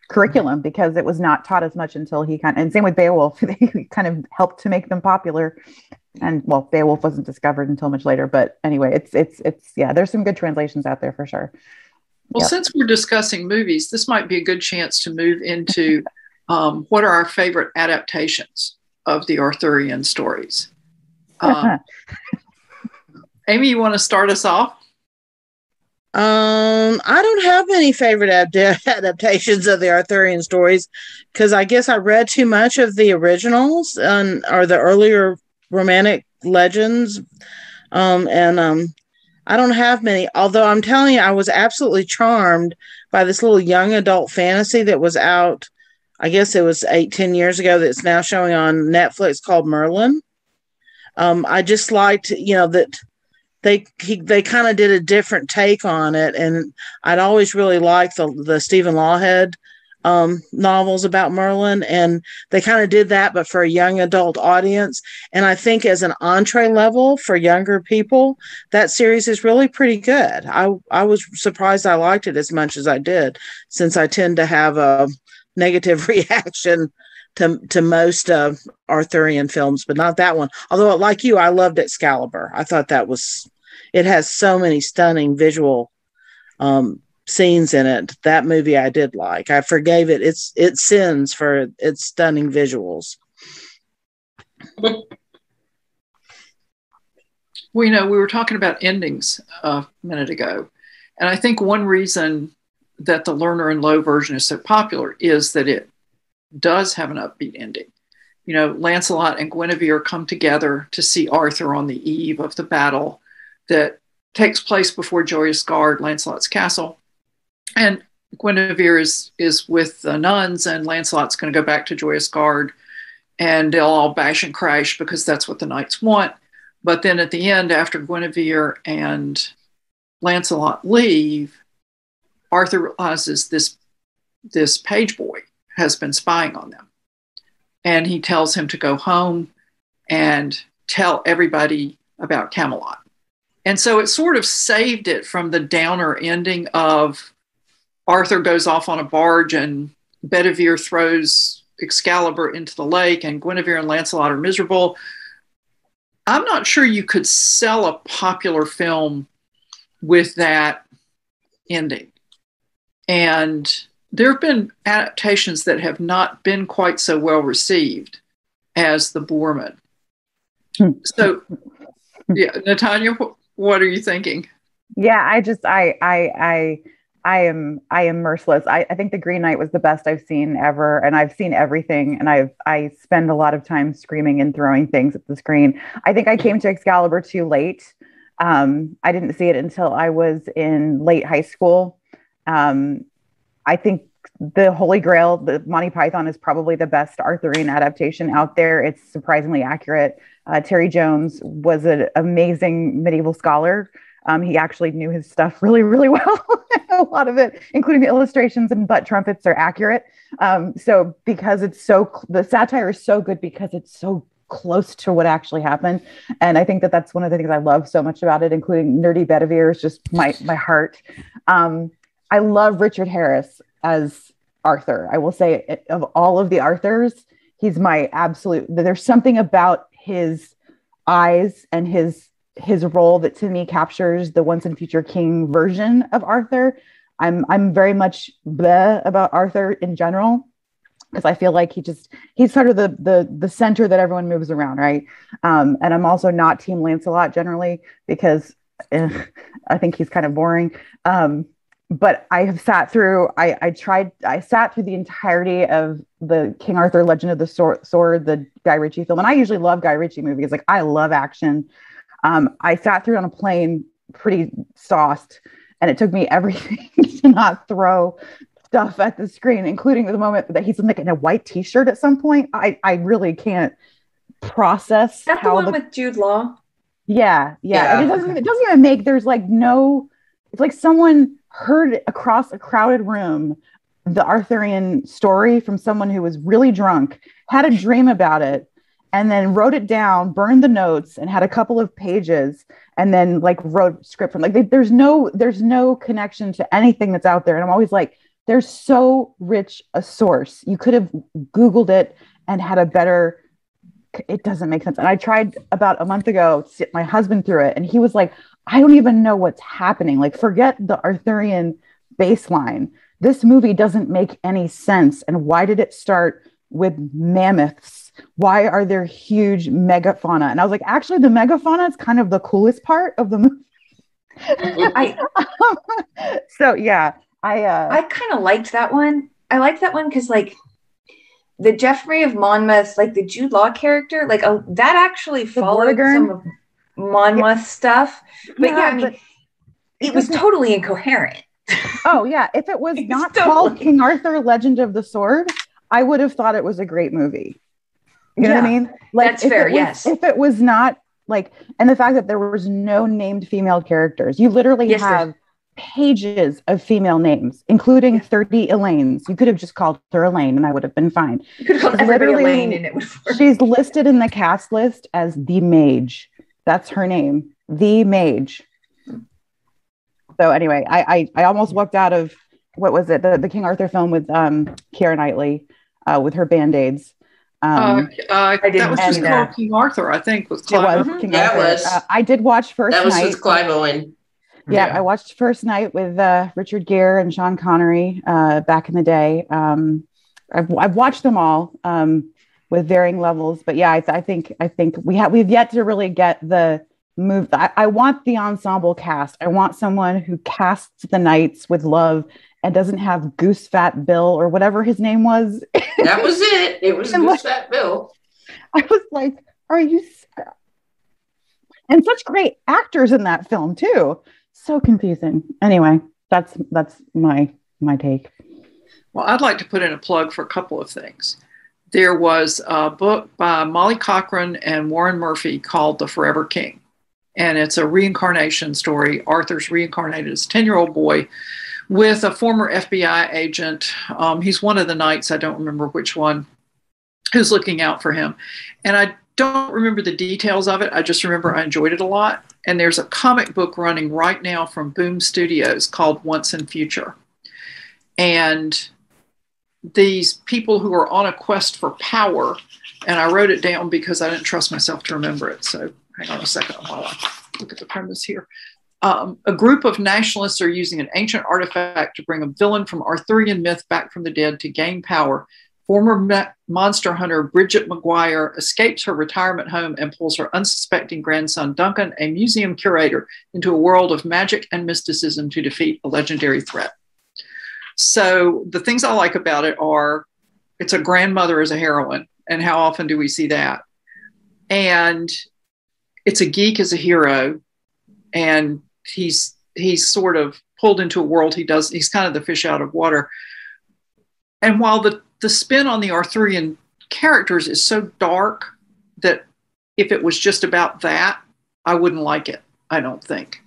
Speaker 4: curriculum because it was not taught as much until and same with Beowulf. He kind of helped to make them popular. And well, Beowulf wasn't discovered until much later, but anyway, it's there's some good translations out there for sure.
Speaker 1: Well, since we're discussing movies, this might be a good chance to move into what are our favorite adaptations of the Arthurian stories. Amy, you want to start us off?
Speaker 5: I don't have any favorite adaptations of the Arthurian stories because I guess I read too much of the originals or the earlier romantic legends. I don't have many, although I'm telling you, I was absolutely charmed by this little young adult fantasy that was out, I guess it was 8-10 years ago, that's now showing on Netflix called Merlin. I just liked, that they kind of did a different take on it. And I'd always really liked the Stephen Lawhead novels about Merlin, and they kind of did that, but for a young adult audience. And I think as an entree level for younger people, that series is really pretty good. I was surprised I liked it as much as I did, since I tend to have a negative reaction to most Arthurian films, but not that one. Although, like you, I loved Excalibur. I thought it has so many stunning visual scenes in it. That movie I did like. I forgave it its sins for its stunning visuals.
Speaker 1: Well, we were talking about endings a minute ago, and I think one reason that the Lerner and Loewe version is so popular is that it does have an upbeat ending. Lancelot and Guinevere come together to see Arthur on the eve of the battle that takes place before Joyous Gard, Lancelot's castle. And Guinevere is with the nuns, and Lancelot's going to go back to Joyous Gard, and they'll all bash and crash because that's what the knights want. But then at the end, after Guinevere and Lancelot leave, Arthur realizes this page boy has been spying on them. And he tells him to go home and tell everybody about Camelot. And so it sort of saved it from the downer ending of Arthur goes off on a barge and Bedivere throws Excalibur into the lake and Guinevere and Lancelot are miserable. I'm not sure you could sell a popular film with that ending. And there have been adaptations that have not been quite so well received as The Boorman. So, yeah, Natania, what are you thinking?
Speaker 4: Yeah, I am merciless. I think The Green Knight was the best I've seen ever, and I've seen everything, and I spend a lot of time screaming and throwing things at the screen. I think I came to Excalibur too late. I didn't see it until I was in late high school. I think the Holy Grail, the Monty Python, is probably the best Arthurian adaptation out there. It's surprisingly accurate. Terry Jones was an amazing medieval scholar. He actually knew his stuff really, really well. A lot of it, including the illustrations and butt trumpets, are accurate. So because the satire is so good because it's so close to what actually happened. And I think that's one of the things I love so much about it, including nerdy Bedivere, is just my heart. I love Richard Harris as Arthur. I will say, of all of the Arthurs, he's my absolute. There's something about his eyes and his role that to me captures the once and future king version of Arthur. I'm very much bleh about Arthur in general, because I feel like he's sort of the center that everyone moves around, right? And I'm also not Team Lancelot generally, because I think he's kind of boring. But I have sat through the entirety of the King Arthur Legend of the Sword, the Guy Ritchie film. And I usually love Guy Ritchie movies. Like, I love action. I sat through on a plane pretty sauced, and it took me everything to not throw stuff at the screen, including the moment that he's like in a white t-shirt at some point. I really can't process.
Speaker 2: That's the one with Jude Law.
Speaker 4: Yeah. And it doesn't even make, there's like no, it's like someone heard across a crowded room the Arthurian story from someone who was really drunk, had a dream about it, and then wrote it down, burned the notes, and had a couple of pages, and then like wrote script from, like, there's no connection to anything that's out there. And I'm always like, there's so rich a source. You could have Googled it and had a better, it doesn't make sense. And I tried about a month ago to sit my husband through it, and he was like, I don't even know what's happening. Like, forget the Arthurian baseline. This movie doesn't make any sense. And why did it start with mammoths? Why are there huge megafauna? And I was like, actually, the megafauna is kind of the coolest part of the movie. So yeah, I
Speaker 2: kind of liked that one. I liked that one because, like, the Geoffrey of Monmouth, like the Jude Law character, like that actually followed some of Monmouth stuff. But I mean, it was totally incoherent.
Speaker 4: Oh yeah, if it was not called King Arthur Legend of the Sword, I would have thought it was a great movie. You know what I mean? Like,
Speaker 2: that's fair. Yes.
Speaker 4: If it was not like, and the fact that there was no named female characters, you literally have pages of female names, including 30 Elaines. You could have just called her Elaine, and I would have been fine.
Speaker 2: You could have called everybody Elaine, and it would work.
Speaker 4: She's listed in the cast list as the Mage. That's her name, the Mage. So anyway, I almost walked out of, what was it, the King Arthur film with Keira Knightley with her Band-Aids.
Speaker 1: That was just called King Arthur, I think. Was Clive Owen?
Speaker 4: King Arthur.
Speaker 3: Was.
Speaker 4: I did watch First Night.
Speaker 3: That was with Clive Owen.
Speaker 4: Yeah, I watched First Night with Richard Gere and Sean Connery back in the day. I've watched them all with varying levels, but yeah, I think we've yet to really get the move. I want the ensemble cast. I want someone who casts the knights with love and doesn't have Goose Fat Bill or whatever his name was.
Speaker 3: That was it. It was Goose Fat Bill.
Speaker 4: I was like, are you? And such great actors in that film too. So confusing. Anyway, that's my take.
Speaker 1: Well, I'd like to put in a plug for a couple of things. There was a book by Molly Cochran and Warren Murphy called The Forever King. And it's a reincarnation story. Arthur's reincarnated as a 10-year-old boy with a former FBI agent. He's one of the knights, I don't remember which one, who's looking out for him. And I don't remember the details of it. I just remember I enjoyed it a lot. And there's a comic book running right now from Boom Studios called Once and Future. And these people who are on a quest for power, and I wrote it down because I didn't trust myself to remember it. So hang on a second while I look at the premise here. A group of nationalists are using an ancient artifact to bring a villain from Arthurian myth back from the dead to gain power. Former monster hunter Bridget McGuire escapes her retirement home and pulls her unsuspecting grandson Duncan, a museum curator, into a world of magic and mysticism to defeat a legendary threat. So the things I like about it are it's a grandmother as a heroine, and how often do we see that? And it's a geek as a hero, and he's sort of pulled into a world he's kind of the fish out of water. And while the spin on the Arthurian characters is so dark that if it was just about that, I wouldn't like it, I don't think.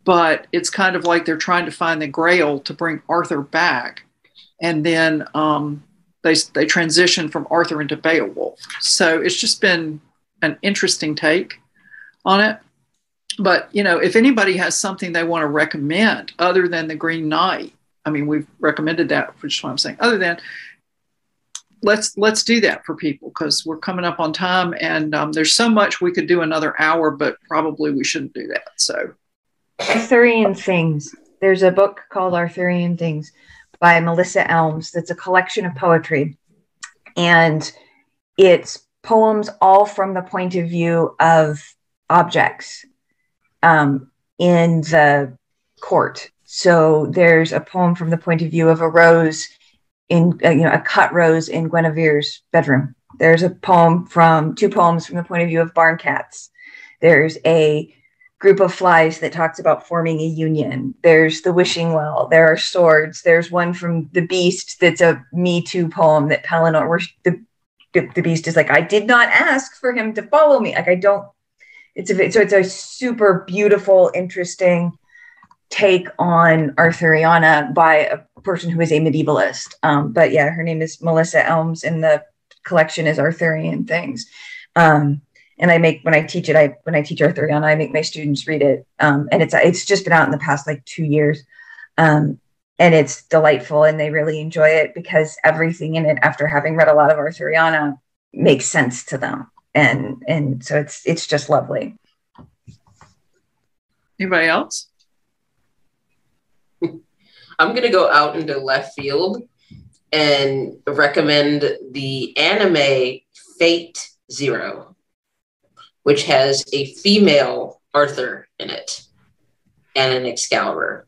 Speaker 1: But it's kind of like they're trying to find the grail to bring Arthur back. And then they transition from Arthur into Beowulf. So it's just been an interesting take on it. But, you know, if anybody has something they want to recommend other than the Green Knight, I mean, we've recommended that, which is what I'm saying. Other than, let's do that for people, because we're coming up on time, and there's so much we could do another hour, but probably we shouldn't do that. So,
Speaker 2: Arthurian things. There's a book called Arthurian Things by Melissa Elms that's a collection of poetry. And it's poems all from the point of view of objects in the court. So there's a poem from the point of view of a rose in, a cut rose in Guinevere's bedroom. There's two poems from the point of view of barn cats. There's a group of flies that talks about forming a union. There's the wishing well. There are swords. There's one from the Beast that's a Me Too poem that Pellinor, where the Beast is like, I did not ask for him to follow me. Like, I don't. It's a super beautiful, interesting take on Arthuriana by a person who is a medievalist. But yeah, her name is Melissa Elms, and the collection is Arthurian Things. And when I teach Arthuriana, I make my students read it. And it's just been out in the past like 2 years. And it's delightful, and they really enjoy it because everything in it, after having read a lot of Arthuriana, makes sense to them. And so it's just lovely.
Speaker 1: Anybody else?
Speaker 3: I'm going to go out into left field and recommend the anime Fate Zero, which has a female Arthur in it and an Excalibur.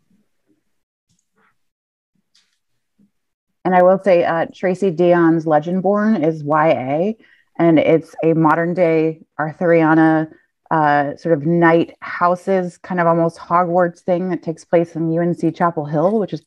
Speaker 4: And I will say Tracy Dion's Legendborn is YA, and it's a modern day Arthuriana sort of night houses, kind of almost Hogwarts thing that takes place in UNC Chapel Hill, which is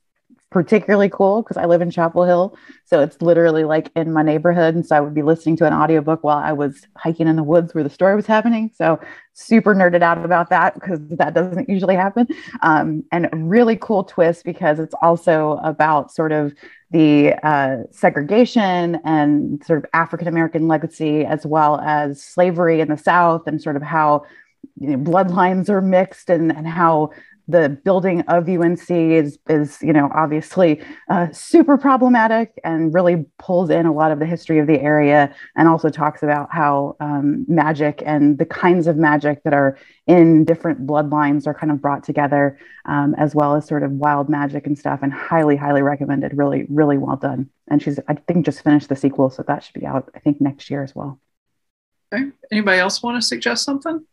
Speaker 4: particularly cool because I live in Chapel Hill. So it's literally like in my neighborhood. And so I would be listening to an audiobook while I was hiking in the woods where the story was happening. So super nerded out about that because that doesn't usually happen. And a really cool twist because it's also about sort of the segregation and sort of African-American legacy, as well as slavery in the South, and sort of how bloodlines are mixed, and how the building of UNC is obviously super problematic, and really pulls in a lot of the history of the area, and also talks about how magic and the kinds of magic that are in different bloodlines are kind of brought together, as well as sort of wild magic and stuff. And highly, highly recommended. Really, really well done. And she's, I think, just finished the sequel, so that should be out, I think, next year as well.
Speaker 1: Okay. Anybody else want to suggest something?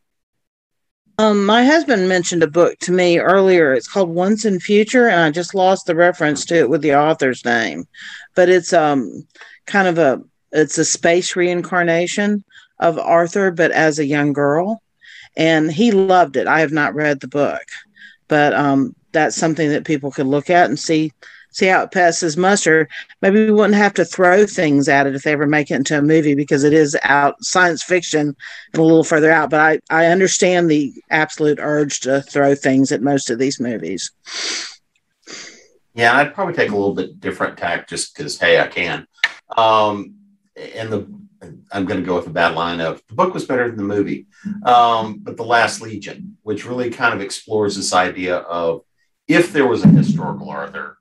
Speaker 5: My husband mentioned a book to me earlier. It's called Once and Future, and I just lost the reference to it with the author's name. But it's it's a space reincarnation of Arthur, but as a young girl. And he loved it. I have not read the book, but that's something that people could look at and see how it passes muster. Maybe we wouldn't have to throw things at it if they ever make it into a movie, because it is out science fiction and a little further out. But I understand the absolute urge to throw things at most of these movies.
Speaker 6: Yeah, I'd probably take a little bit different tack just because, hey, I can. I'm going to go with a bad line of the book was better than the movie. But The Last Legion, which really kind of explores this idea of if there was a historical Arthur,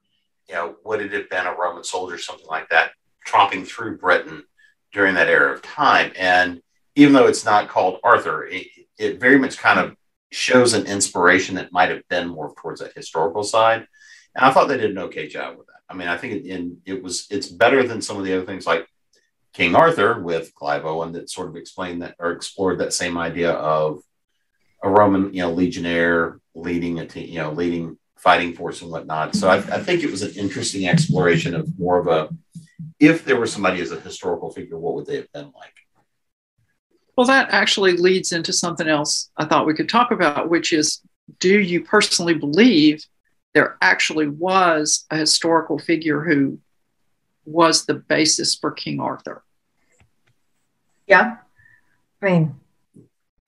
Speaker 6: would it have been a Roman soldier, something like that, tromping through Britain during that era of time? And even though it's not called Arthur, it very much kind of shows an inspiration that might have been more towards that historical side. And I thought they did an okay job with that. I mean, I think it's better than some of the other things like King Arthur with Clive Owen that sort of explained that or explored that same idea of a Roman, legionnaire leading a team, leading fighting force and whatnot. So I think it was an interesting exploration of more of a, if there was somebody as a historical figure, what would they have been like?
Speaker 1: Well, that actually leads into something else I thought we could talk about, which is, do you personally believe there actually was a historical figure who was the basis for King Arthur?
Speaker 2: Yeah. I mean,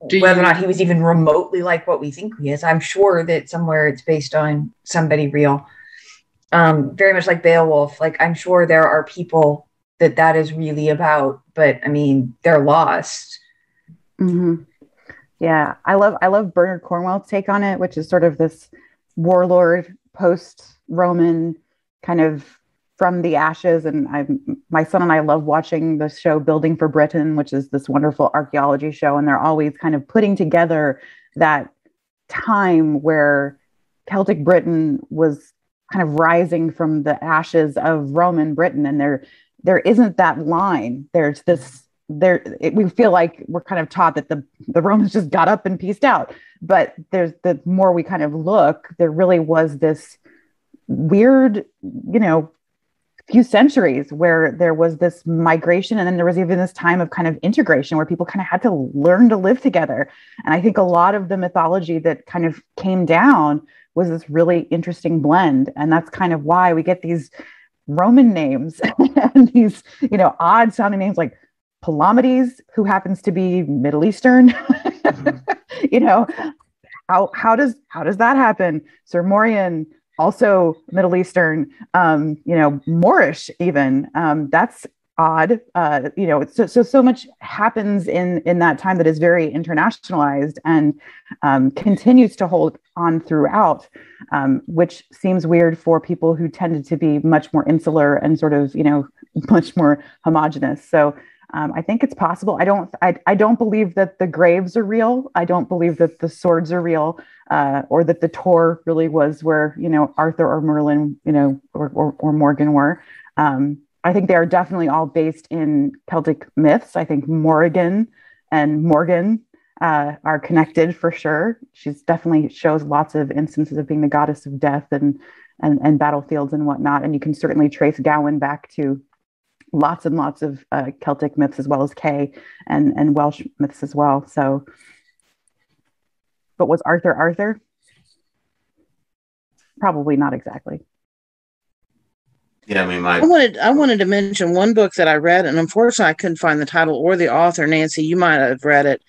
Speaker 2: whether or not he was even remotely like what we think he is, I'm sure that somewhere it's based on somebody real. Very much like Beowulf. Like, I'm sure there are people that is really about, but I mean, they're lost.
Speaker 4: Mm-hmm. Yeah, I love Bernard Cornwell's take on it, which is sort of this warlord post-Roman kind of from the ashes. And my son and I love watching the show Building for Britain, which is this wonderful archaeology show. And they're always kind of putting together that time where Celtic Britain was kind of rising from the ashes of Roman Britain, and there isn't that line. There's this we feel like we're kind of taught that the Romans just got up and peaced out, but there's the more we kind of look, there really was this weird, few centuries where there was this migration, and then there was even this time of kind of integration where people kind of had to learn to live together. And I think a lot of the mythology that kind of came down was this really interesting blend, and that's kind of why we get these Roman names and these odd sounding names like Palamedes, who happens to be Middle Eastern. How does that happen? Sir Morian, also Middle Eastern, Moorish even. That's odd. So much happens in that time that is very internationalized and continues to hold on throughout, which seems weird for people who tended to be much more insular and sort of, much more homogenous. So I think it's possible. I don't believe that the graves are real. I don't believe that the swords are real, or that the Tor really was where, Arthur or Merlin, or Morgan were. I think they are definitely all based in Celtic myths. I think Morrigan and Morgan are connected for sure. She's definitely shows lots of instances of being the goddess of death and battlefields and whatnot. And you can certainly trace Gawain back to lots and lots of Celtic myths, as well as Kay and Welsh myths as well. So, but was Arthur? Probably not exactly.
Speaker 6: Yeah, I mean,
Speaker 5: I wanted to mention one book that I read, and unfortunately I couldn't find the title or the author. Nancy, you might have read it,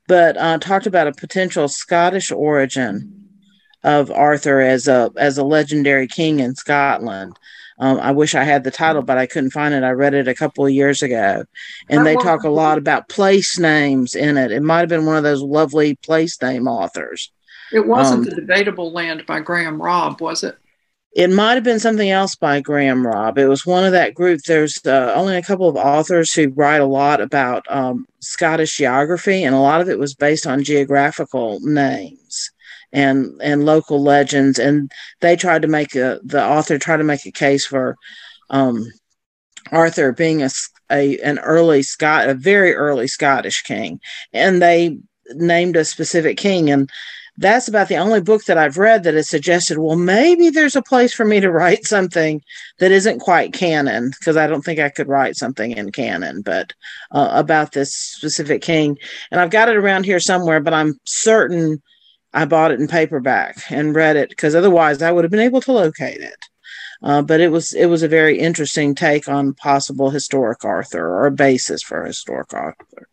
Speaker 5: but talked about a potential Scottish origin of Arthur as a legendary king in Scotland. I wish I had the title, but I couldn't find it. I read it a couple of years ago, and they talk a lot about place names in it. It might have been one of those lovely place name authors.
Speaker 1: It wasn't The Debatable Land by Graham Robb, was it?
Speaker 5: It might have been something else by Graham Robb. It was one of that group. There's only a couple of authors who write a lot about Scottish geography, and a lot of it was based on geographical names and local legends. And they tried to the author tried to make a case for Arthur being a very early Scottish king, and they named a specific king. And that's about the only book that I've read that has suggested, well, maybe there's a place for me to write something that isn't quite canon, because I don't think I could write something in canon, but about this specific king. And I've got it around here somewhere, but I'm certain I bought it in paperback and read it, because otherwise I would have been able to locate it. But it was a very interesting take on possible historic Arthur, or a basis for historic Arthur.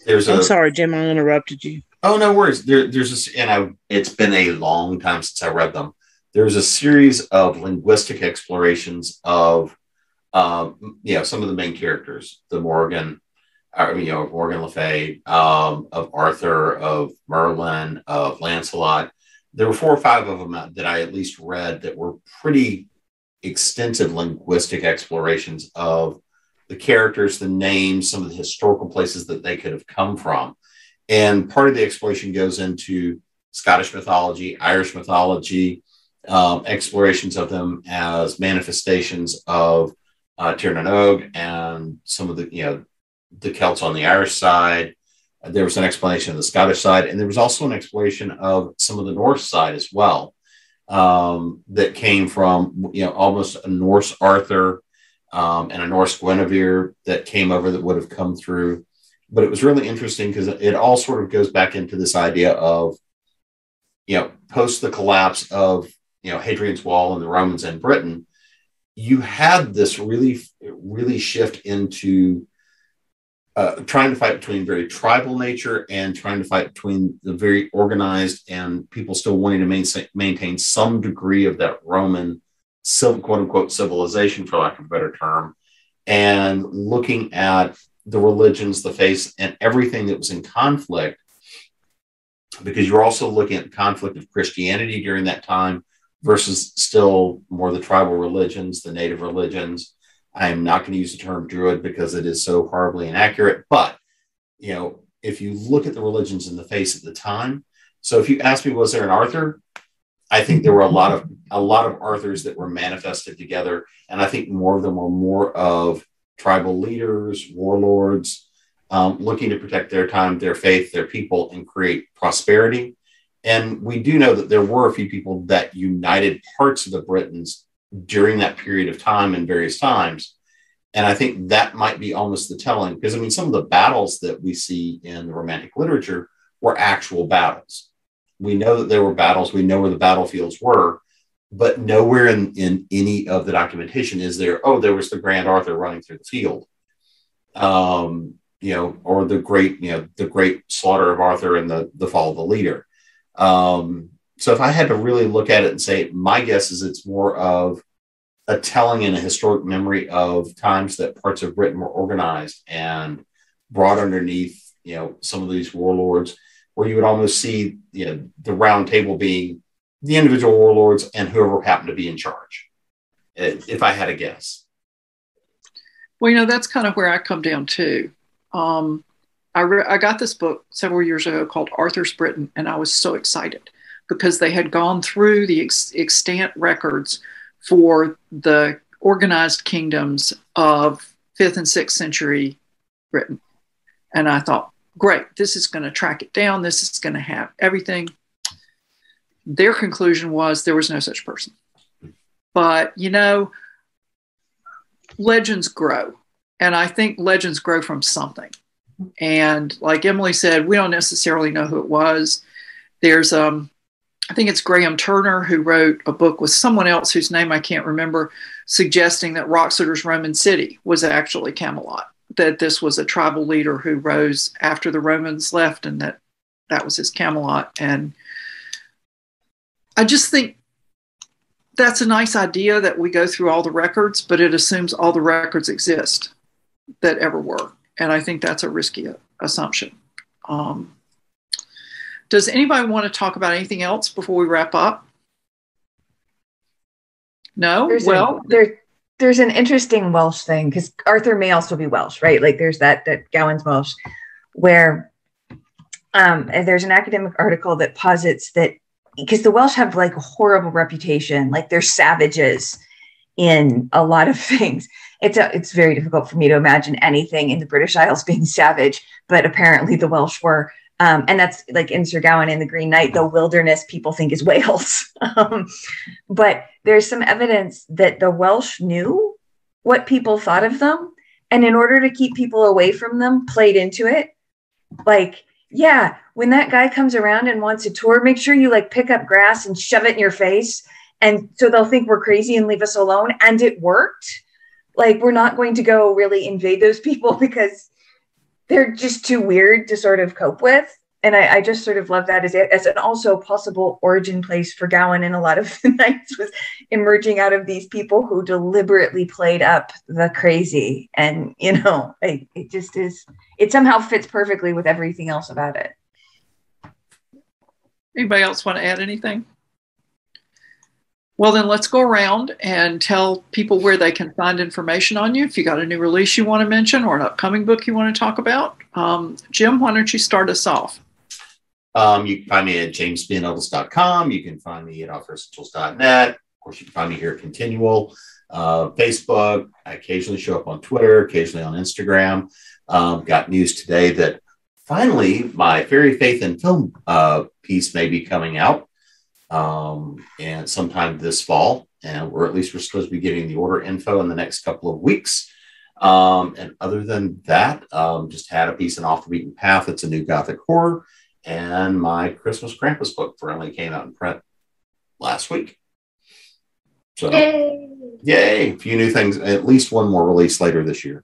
Speaker 5: I'm sorry, Jim, I interrupted you.
Speaker 6: Oh, no worries. It's been a long time since I read them. There's a series of linguistic explorations of, some of the main characters, the Morgan Le Fay, of Arthur, of Merlin, of Lancelot. There were 4 or 5 of them that I at least read that were pretty extensive linguistic explorations of the characters, the names, some of the historical places that they could have come from. And part of the exploration goes into Scottish mythology, Irish mythology, explorations of them as manifestations of Tir na Og and some of the Celts on the Irish side. There was an explanation of the Scottish side, and there was also an exploration of some of the Norse side as well, that came from almost a Norse Arthur and a Norse Guinevere that came over, that would have come through. But it was really interesting because it all sort of goes back into this idea of, post the collapse of, Hadrian's Wall and the Romans in Britain, you had this really, really shift into trying to fight between very tribal nature and trying to fight between the very organized and people still wanting to maintain some degree of that Roman quote unquote civilization, for lack of a better term, and looking at the religions, the faiths, and everything that was in conflict, because you're also looking at the conflict of Christianity during that time versus still more the tribal religions, the native religions. I am not going to use the term Druid because it is so horribly inaccurate, but if you look at the religions in the face at the time, So if you ask me, was there an Arthur? I think there were a lot of Arthurs that were manifested together, and I think more of them were more of tribal leaders, warlords, looking to protect their time, their faith, their people, and create prosperity. And we do know that there were a few people that united parts of the Britons during that period of time and various times. And I think that might be almost the telling, because I mean, some of the battles that we see in the Romantic literature were actual battles. We know that there were battles. We know where the battlefields were, but nowhere in any of the documentation is there, oh, there was the Grand Arthur running through the field, or the great slaughter of Arthur and the fall of the leader. So if I had to really look at it and say, my guess is it's more of a telling and a historic memory of times that parts of Britain were organized and brought underneath, some of these warlords, where you would almost see, the round table being the individual warlords and whoever happened to be in charge, if I had a guess.
Speaker 1: Well, that's kind of where I come down to. I got this book several years ago called Arthur's Britain, and I was so excited because they had gone through the extant records for the organized kingdoms of 5th and 6th century Britain. And I thought, great, this is going to track it down. This is going to have everything. Their conclusion was there was no such person. But, legends grow. And I think legends grow from something. And like Emily said, we don't necessarily know who it was. There's, I think it's Graham Turner who wrote a book with someone else whose name I can't remember, suggesting that Roxeter's Roman city was actually Camelot, that this was a tribal leader who rose after the Romans left, and that was his Camelot. And I just think that's a nice idea, that we go through all the records, but it assumes all the records exist that ever were. And I think that's a risky assumption. Does anybody want to talk about anything else before we wrap up? No?
Speaker 2: There's an interesting Welsh thing, because Arthur may also be Welsh, right? Like there's that Gowan's Welsh, where there's an academic article that posits that because the Welsh have like a horrible reputation, like they're savages in a lot of things. It's very difficult for me to imagine anything in the British Isles being savage, but apparently the Welsh were. And that's like in Sir Gawain in the Green Knight, the wilderness people think is Wales. But there's some evidence that the Welsh knew what people thought of them. And in order to keep people away from them, played into it. Like, yeah, when that guy comes around and wants a tour, make sure you like pick up grass and shove it in your face. And so they'll think we're crazy and leave us alone. And it worked. Like, we're not going to go really invade those people because they're just too weird to sort of cope with. And I just sort of love that as an also possible origin place for Gawain in a lot of the nights, was emerging out of these people who deliberately played up the crazy. And, it just is, it somehow fits perfectly with everything else about it.
Speaker 1: Anybody else want to add anything? Well, then let's go around and tell people where they can find information on you. If you got a new release you want to mention or an upcoming book you want to talk about. Jim, why don't you start us off?
Speaker 6: You can find me at jamesbnettles.com. You can find me at offessentials.net. Of course, you can find me here at ConTinual, Facebook. I occasionally show up on Twitter, occasionally on Instagram. Got news today that finally my Fairy Faith and Film piece may be coming out. And sometime this fall, or at least we're supposed to be getting the order info in the next couple of weeks. And other than that, just had a piece in Off the Beaten Path. It's a new Gothic horror, and my Christmas Krampus book finally came out in print last week. So, yay! A few new things, at least one more release later this year.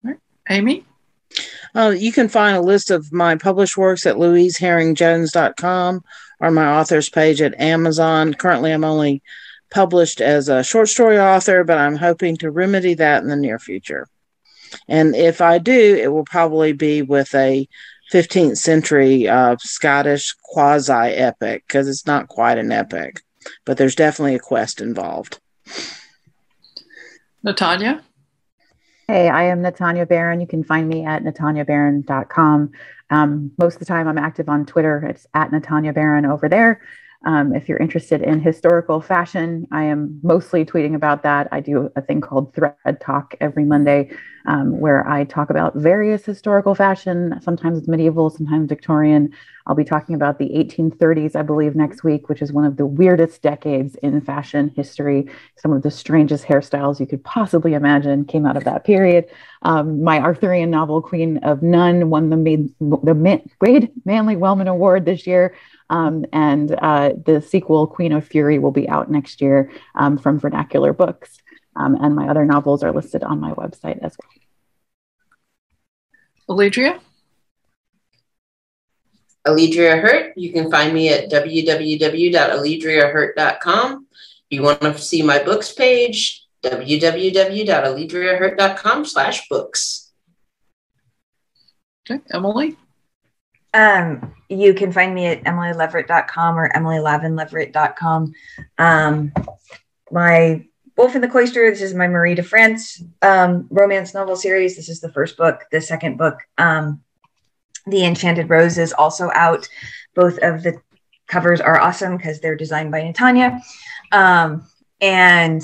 Speaker 1: All right. Amy?
Speaker 5: You can find a list of my published works at louiseherringjones.com or my authors page at Amazon. Currently, I'm only published as a short story author, but I'm hoping to remedy that in the near future. And if I do, it will probably be with a 15th century Scottish quasi-epic, because it's not quite an epic, but there's definitely a quest involved.
Speaker 1: Natania?
Speaker 4: Hey, I am Natania Barron. You can find me at nataniabarron.com. Most of the time I'm active on Twitter. It's at Natania Barron over there. If you're interested in historical fashion, I am mostly tweeting about that. I do a thing called Thread Talk every Monday, where I talk about various historical fashion. Sometimes it's medieval, sometimes Victorian. I'll be talking about the 1830s, I believe, next week, which is one of the weirdest decades in fashion history. Some of the strangest hairstyles you could possibly imagine came out of that period. My Arthurian novel, Queen of None, won the Wade Manley Wellman Award this year. And the sequel, Queen of Fury, will be out next year from Vernacular Books. And my other novels are listed on my website as
Speaker 1: well. Alledria?
Speaker 3: Alledria Hurt. You can find me at www.alledriahurt.com. If you want to see my books page, www.alledriahurt.com/books.
Speaker 1: Okay, Emily?
Speaker 2: You can find me at emilyleverett.com or emilylavinleverett.com. My Wolf in the Cloister, this is my Marie de France romance novel series. This is the first book. The second book, The Enchanted Rose, is also out. Both of the covers are awesome because they're designed by Natania. And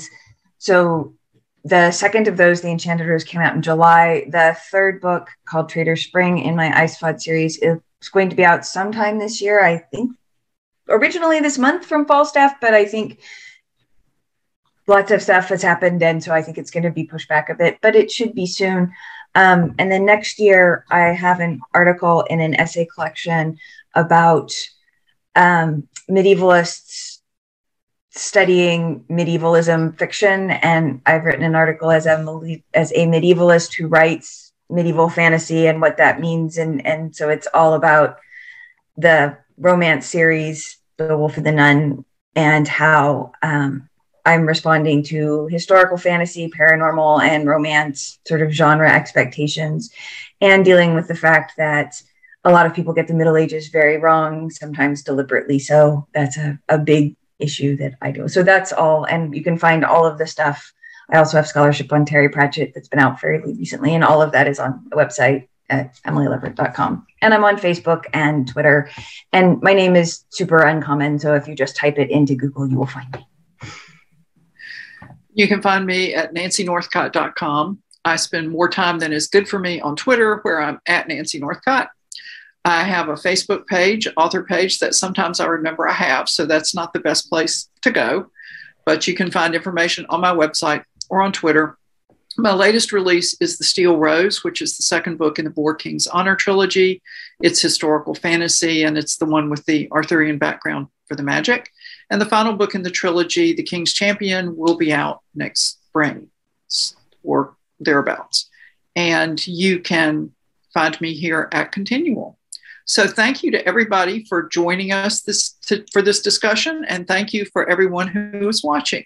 Speaker 2: so the second of those, The Enchanted Rose, came out in July. The third book, called Trader Spring, in my Ice Fod series, is going to be out sometime this year. I think originally this month from Falstaff, but I think lots of stuff has happened, and so I think it's going to be pushed back a bit, but it should be soon. And then next year, I have an article in an essay collection about medievalists studying medievalism fiction, and I've written an article as a medievalist who writes medieval fantasy and what that means, and so it's all about the romance series, The Wolf and the Nun, and how I'm responding to historical fantasy, paranormal, and romance sort of genre expectations, and dealing with the fact that a lot of people get the Middle Ages very wrong, sometimes deliberately so. That's a big issue that I do. So that's all, and you can find all of the stuff. I also have scholarship on Terry Pratchett that's been out fairly recently, and all of that is on the website at emilyleverett.com. And I'm on Facebook and Twitter, and my name is super uncommon, so if you just type it into Google, you will find me.
Speaker 1: You can find me at nancynorthcott.com. I spend more time than is good for me on Twitter, where I'm at Nancy Northcott. I have a Facebook page, author page, that sometimes I remember I have, so that's not the best place to go. But you can find information on my website or on Twitter. My latest release is The Steel Rose, which is the second book in the Boar King's Honor trilogy. It's historical fantasy, and it's the one with the Arthurian background for the magic. And the final book in the trilogy, The King's Champion, will be out next spring or thereabouts. And you can find me here at ConTinual. So thank you to everybody for joining us for this discussion, and thank you for everyone who is watching.